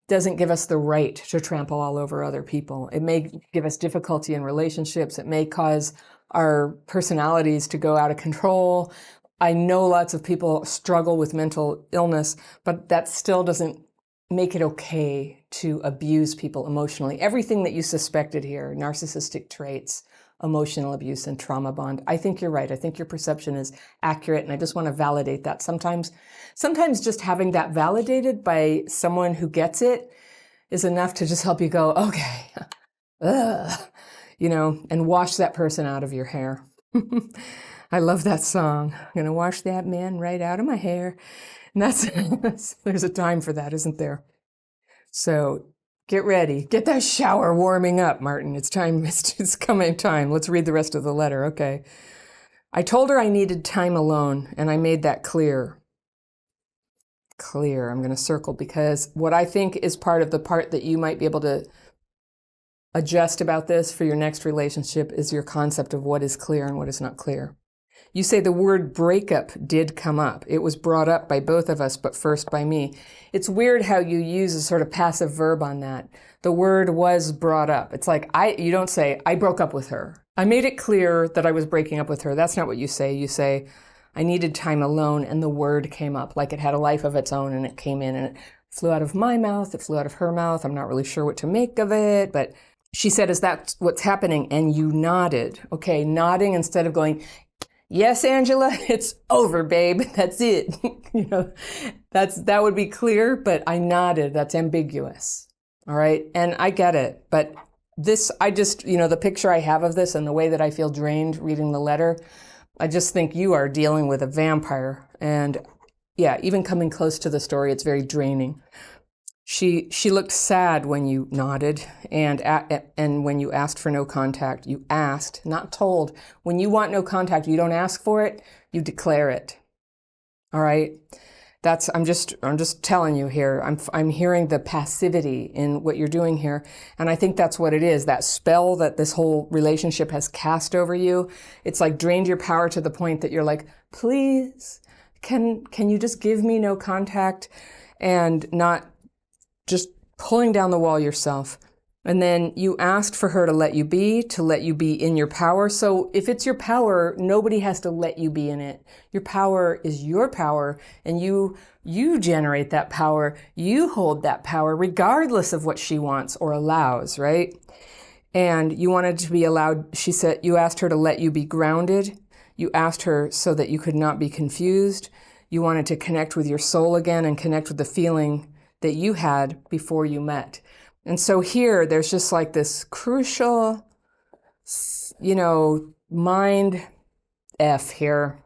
doesn't give us the right to trample all over other people. It may give us difficulty in relationships. It may cause our personalities to go out of control. I know lots of people struggle with mental illness, but that still doesn't make it okay to abuse people emotionally. Everything that you suspected here, narcissistic traits, emotional abuse, and trauma bond, I think you're right. I think your perception is accurate, and I just want to validate that. Sometimes just having that validated by someone who gets it is enough to just help you go, okay, and wash that person out of your hair. I love that song. I'm going to wash that man right out of my hair. And there's a time for that, isn't there? So get ready. Get that shower warming up, Martin. It's time. It's coming time. Let's read the rest of the letter. Okay. I told her I needed time alone, and I made that clear. Clear. I'm going to circle because what I think is part of the part that you might be able to adjust about this for your next relationship is your concept of what is clear and what is not clear. You say the word breakup did come up. It was brought up by both of us, but first by me. It's weird how you use a sort of passive verb on that. The word was brought up. It's like, you don't say, I broke up with her. I made it clear that I was breaking up with her. That's not what you say. You say, I needed time alone, and the word came up like it had a life of its own, and it came in, and it flew out of my mouth. It flew out of her mouth. I'm not really sure what to make of it, but she said, is that what's happening? And you nodded. Okay, nodding instead of going, yes, Angela, it's over, babe. That's it. That would be clear, but I nodded. That's ambiguous. All right. And I get it. But the picture I have of this and the way that I feel drained reading the letter, I just think you are dealing with a vampire. And yeah, even coming close to the story, it's very draining. She looked sad when you nodded, and when you asked for no contact. You asked, not told. When you want no contact, you don't ask for it, you declare it. All right? I'm just telling you here. I'm hearing the passivity in what you're doing here, and I think that's what it is. That spell that this whole relationship has cast over you. It's like drained your power to the point that you're like, please, can you just give me no contact and not just pulling down the wall yourself. And then you asked for her to let you be in your power. So if it's your power, nobody has to let you be in it. Your power is your power, and you generate that power. You hold that power regardless of what she wants or allows, right? And you wanted to be allowed, she said, you asked her to let you be grounded. You asked her so that you could not be confused. You wanted to connect with your soul again and connect with the feeling that you had before you met. And so here, there's just like this crucial, mind F here,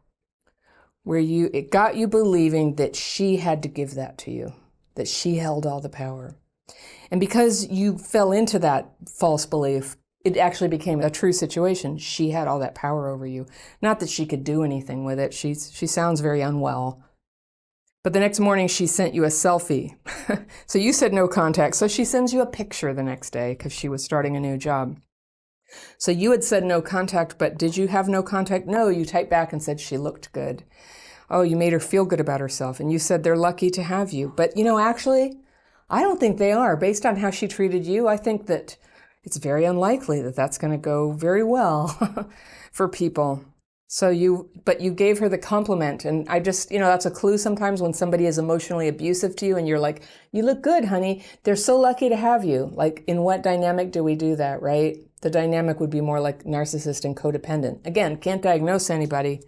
where it got you believing that she had to give that to you, that she held all the power. And because you fell into that false belief, it actually became a true situation. She had all that power over you. Not that she could do anything with it. She sounds very unwell. But the next morning, she sent you a selfie. So you said no contact. So she sends you a picture the next day because she was starting a new job. So you had said no contact, but did you have no contact? No, you typed back and said she looked good. Oh, you made her feel good about herself. And you said they're lucky to have you. But, actually, I don't think they are. Based on how she treated you, I think that it's very unlikely that that's going to go very well for people. But you gave her the compliment, and I just, that's a clue sometimes when somebody is emotionally abusive to you and you're like, you look good, honey. They're so lucky to have you. Like, in what dynamic do we do that, right? The dynamic would be more like narcissist and codependent. Again, can't diagnose anybody,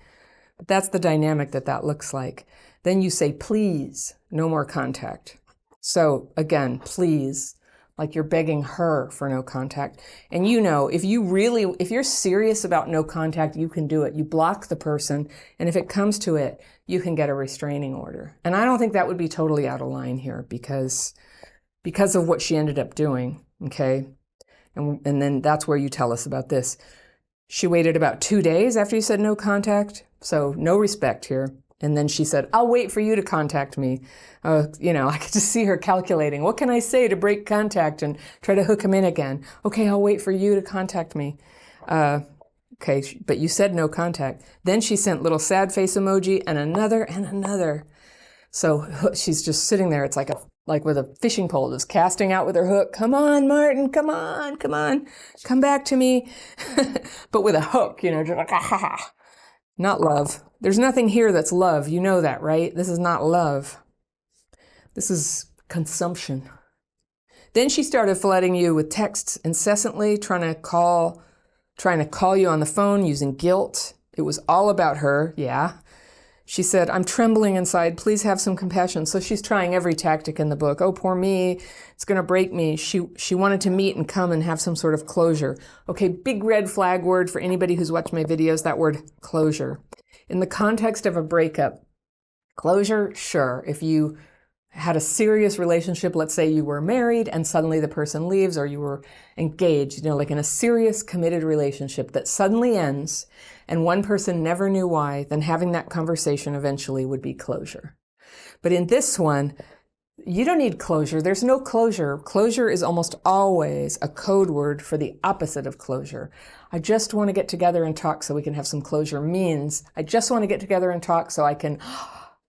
but that's the dynamic that looks like. Then you say, please, no more contact. So again, please, like you're begging her for no contact. And if you're serious about no contact, you can do it. You block the person. And if it comes to it, you can get a restraining order. And I don't think that would be totally out of line here because of what she ended up doing. Okay. And then that's where you tell us about this. She waited about 2 days after you said no contact. So no respect here. And then she said, I'll wait for you to contact me. I could just see her calculating. What can I say to break contact and try to hook him in again? Okay, I'll wait for you to contact me. Okay, but you said no contact. Then she sent little sad face emoji and another and another. So she's just sitting there. It's like with a fishing pole, just casting out with her hook. Come on, Martin, come on, come back to me. But with a hook, just like, ha ha ha. Not love. There's nothing here that's love. You know that, right? This is not love. This is consumption. Then she started flooding you with texts incessantly, trying to call you on the phone using guilt. It was all about her. Yeah. She said, I'm trembling inside. Please have some compassion. So she's trying every tactic in the book. Oh, poor me. It's going to break me. She wanted to meet and come and have some sort of closure. Okay, big red flag word for anybody who's watched my videos, that word closure. In the context of a breakup, closure, sure. If you had a serious relationship, let's say you were married and suddenly the person leaves, or you were engaged, like in a serious committed relationship that suddenly ends and one person never knew why, then having that conversation eventually would be closure. But in this one, you don't need closure. There's no closure. Closure is almost always a code word for the opposite of closure. I just want to get together and talk so we can have some closure means I just want to get together and talk so I can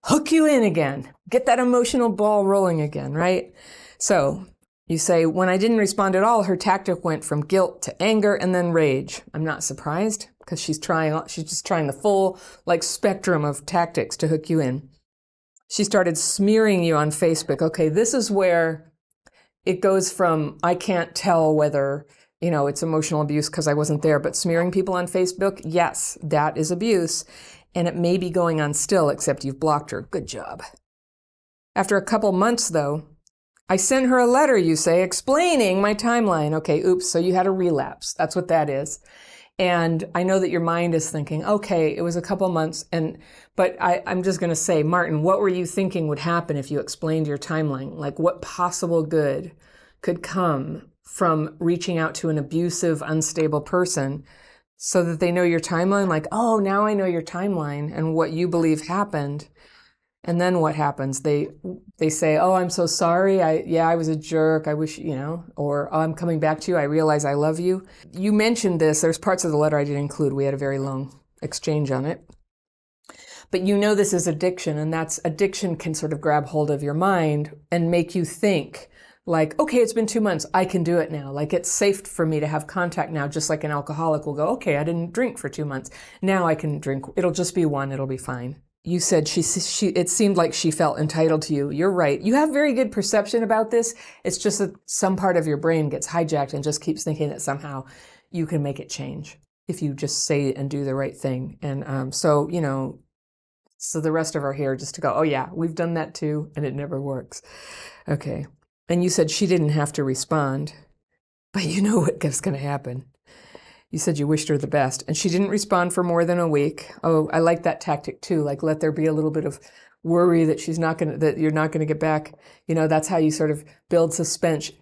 hook you in again, get that emotional ball rolling again, right? So you say, when I didn't respond at all, her tactic went from guilt to anger and then rage. I'm not surprised because she's just trying the full spectrum of tactics to hook you in. She started smearing you on Facebook. Okay, this is where it goes from, I can't tell whether, it's emotional abuse because I wasn't there, but smearing people on Facebook, yes, that is abuse. And it may be going on still, except you've blocked her. Good job. After a couple months, though, I sent her a letter, you say, explaining my timeline. Okay, oops, so you had a relapse. That's what that is. And I know that your mind is thinking, okay, it was a couple months, but I'm just going to say, Martin, what were you thinking would happen if you explained your timeline? Like, what possible good could come from reaching out to an abusive, unstable person so that they know your timeline? Like, oh, now I know your timeline and what you believe happened. And then what happens? They say, oh, I'm so sorry. I was a jerk. I wish, or oh, I'm coming back to you. I realize I love you. You mentioned this. There's parts of the letter I didn't include. We had a very long exchange on it. But this is addiction, and addiction can sort of grab hold of your mind and make you think Like, okay, it's been 2 months. I can do it now. Like, it's safe for me to have contact now, just like an alcoholic will go, okay, I didn't drink for 2 months. Now I can drink. It'll just be one. It'll be fine. You said it seemed like she felt entitled to you. You're right. You have very good perception about this. It's just that some part of your brain gets hijacked and just keeps thinking that somehow you can make it change if you just say and do the right thing. And so the rest of our hair just to go, oh yeah, we've done that too, and it never works. Okay. And you said she didn't have to respond, but you know what's going to happen. You said you wished her the best, and she didn't respond for more than a week. Oh, I like that tactic too. Like, let there be a little bit of worry that that you're not going to get back. That's how you sort of build suspense.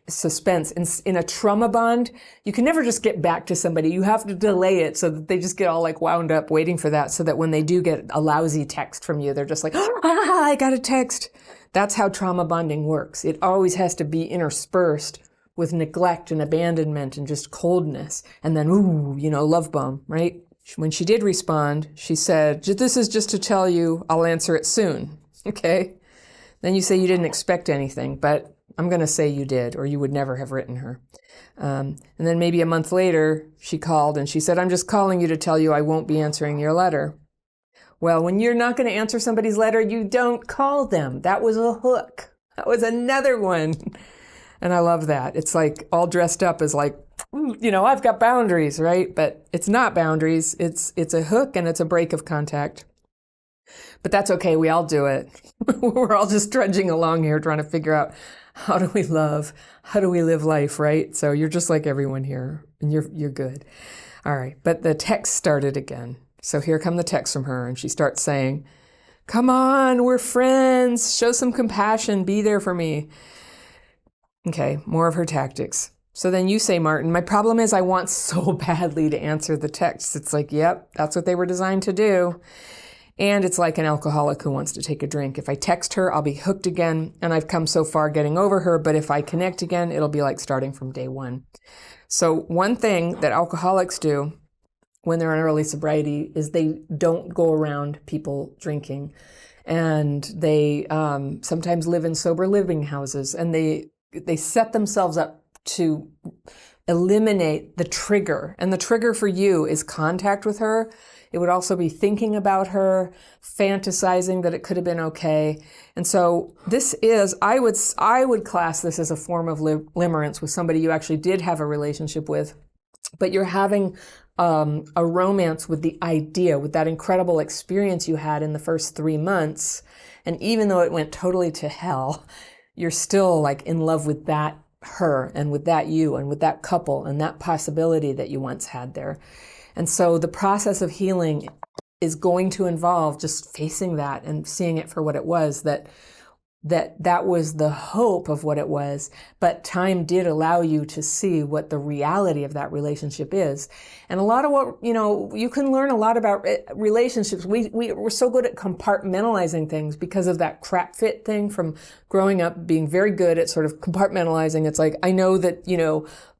In a trauma bond, you can never just get back to somebody. You have to delay it so that they just get all like wound up waiting for that, so that when they do get a lousy text from you, they're just like, I got a text. That's how trauma bonding works. It always has to be interspersed with neglect and abandonment and just coldness. And then, love bomb, right? When she did respond, she said, this is just to tell you I'll answer it soon. Okay. Then you say you didn't expect anything, but I'm going to say you did, or you would never have written her. And then maybe a month later, she called and she said, I'm just calling you to tell you I won't be answering your letter. Well, when you're not going to answer somebody's letter, you don't call them. That was a hook. That was another one. And I love that. It's like all dressed up as like, I've got boundaries, right? But it's not boundaries. It's a hook and it's a break of contact. But that's okay. We all do it. We're all just trudging along here trying to figure out, how do we love? How do we live life, right? So you're just like everyone here, and you're good. All right. But the text started again. So here come the texts from her, and she starts saying, come on, we're friends. Show some compassion. Be there for me. Okay, more of her tactics. So then you say, Martin, my problem is I want so badly to answer the texts. It's like, yep, that's what they were designed to do. And it's like an alcoholic who wants to take a drink. If I text her, I'll be hooked again, and I've come so far getting over her. But if I connect again, it'll be like starting from day one. So one thing that alcoholics do when they're in early sobriety is they don't go around people drinking. And they sometimes live in sober living houses, and they set themselves up to eliminate the trigger. And the trigger for you is contact with her. It would also be thinking about her, fantasizing that it could have been okay. And so this is, I would class this as a form of limerence with somebody you actually did have a relationship with, but you're having a romance with the idea, with that incredible experience you had in the first 3 months. And even though it went totally to hell, you're still like in love with that her and with that you and with that couple and that possibility that you once had there. And so the process of healing is going to involve just facing that and seeing it for what it was, that was the hope of what it was, but time did allow you to see what the reality of that relationship is. And a lot of what, you can learn a lot about relationships. We're so good at compartmentalizing things because of that crap fit thing from growing up, being very good at sort of compartmentalizing. It's like, I know that,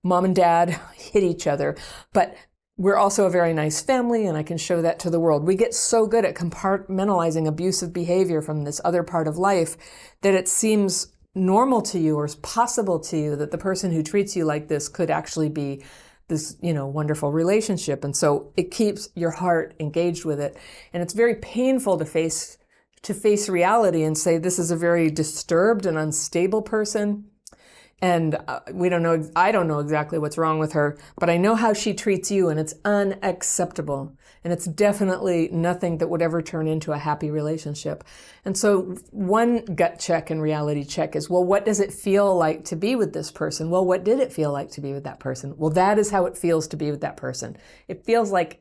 mom and dad hit each other, but we're also a very nice family, and I can show that to the world. We get so good at compartmentalizing abusive behavior from this other part of life that it seems normal to you or possible to you that the person who treats you like this could actually be this, wonderful relationship. And so it keeps your heart engaged with it. And it's very painful to face reality and say, this is a very disturbed and unstable person. And I don't know exactly what's wrong with her, but I know how she treats you, and it's unacceptable. And it's definitely nothing that would ever turn into a happy relationship. And so one gut check and reality check is, well, what does it feel like to be with this person? Well, what did it feel like to be with that person? Well, that is how it feels to be with that person. It feels like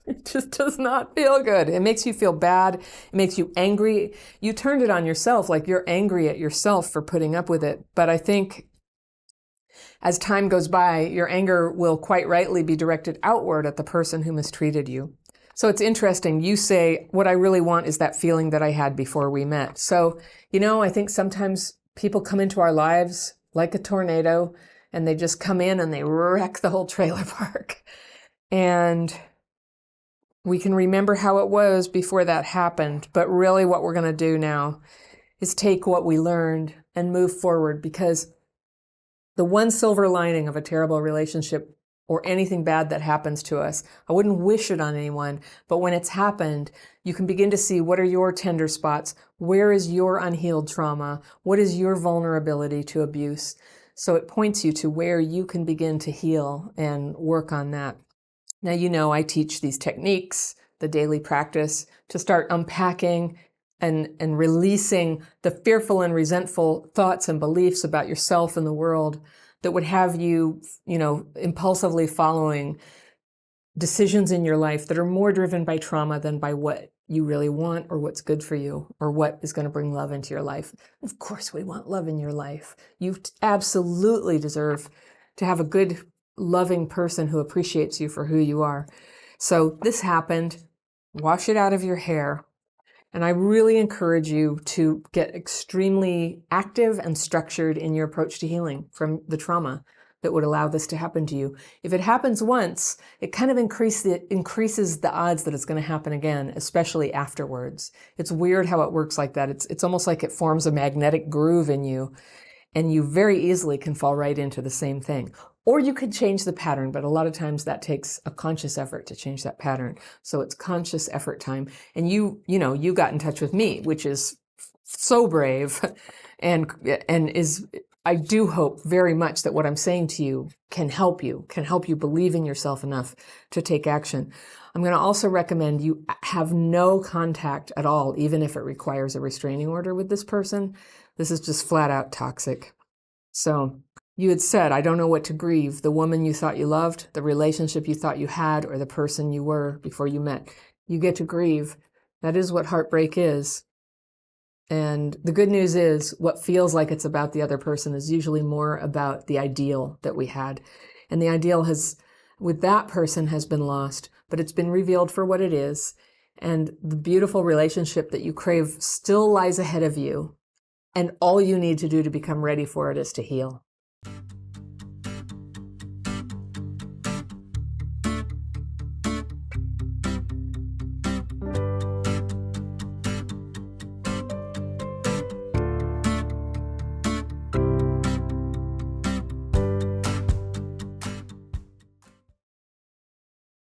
it just does not feel good. It makes you feel bad. It makes you angry. You turned it on yourself, like you're angry at yourself for putting up with it. But I think as time goes by, your anger will quite rightly be directed outward at the person who mistreated you. So it's interesting. You say, what I really want is that feeling that I had before we met. So, I think sometimes people come into our lives like a tornado, and they just come in and they wreck the whole trailer park. And we can remember how it was before that happened, but really what we're going to do now is take what we learned and move forward, because The one silver lining of a terrible relationship or anything bad that happens to us, I wouldn't wish it on anyone, but when it's happened, you can begin to see what are your tender spots, where is your unhealed trauma, what is your vulnerability to abuse. So it points you to where you can begin to heal and work on that. Now, you know, I teach these techniques, the daily practice, to start unpacking and releasing the fearful and resentful thoughts and beliefs about yourself and the world that would have you, impulsively following decisions in your life that are more driven by trauma than by what you really want or what's good for you or what is going to bring love into your life. Of course, we want love in your life. You absolutely deserve to have a good, loving person who appreciates you for who you are. So this happened. Wash it out of your hair. And I really encourage you to get extremely active and structured in your approach to healing from the trauma that would allow this to happen to you. If it happens once, it kind of increases the odds that it's going to happen again, especially afterwards. It's weird how it works like that. It's almost like it forms a magnetic groove in you, and you very easily can fall right into the same thing. Or you could change the pattern, but a lot of times that takes a conscious effort to change that pattern. So it's conscious effort time. And you got in touch with me, which is so brave and I do hope very much that what I'm saying to you can help you believe in yourself enough to take action. I'm going to also recommend you have no contact at all, even if it requires a restraining order with this person. This is just flat out toxic. So you had said, I don't know what to grieve, the woman you thought you loved, the relationship you thought you had, or the person you were before you met. You get to grieve. That is what heartbreak is. And the good news is what feels like it's about the other person is usually more about the ideal that we had. And the ideal with that person has been lost, but it's been revealed for what it is. And the beautiful relationship that you crave still lies ahead of you. And all you need to do to become ready for it is to heal.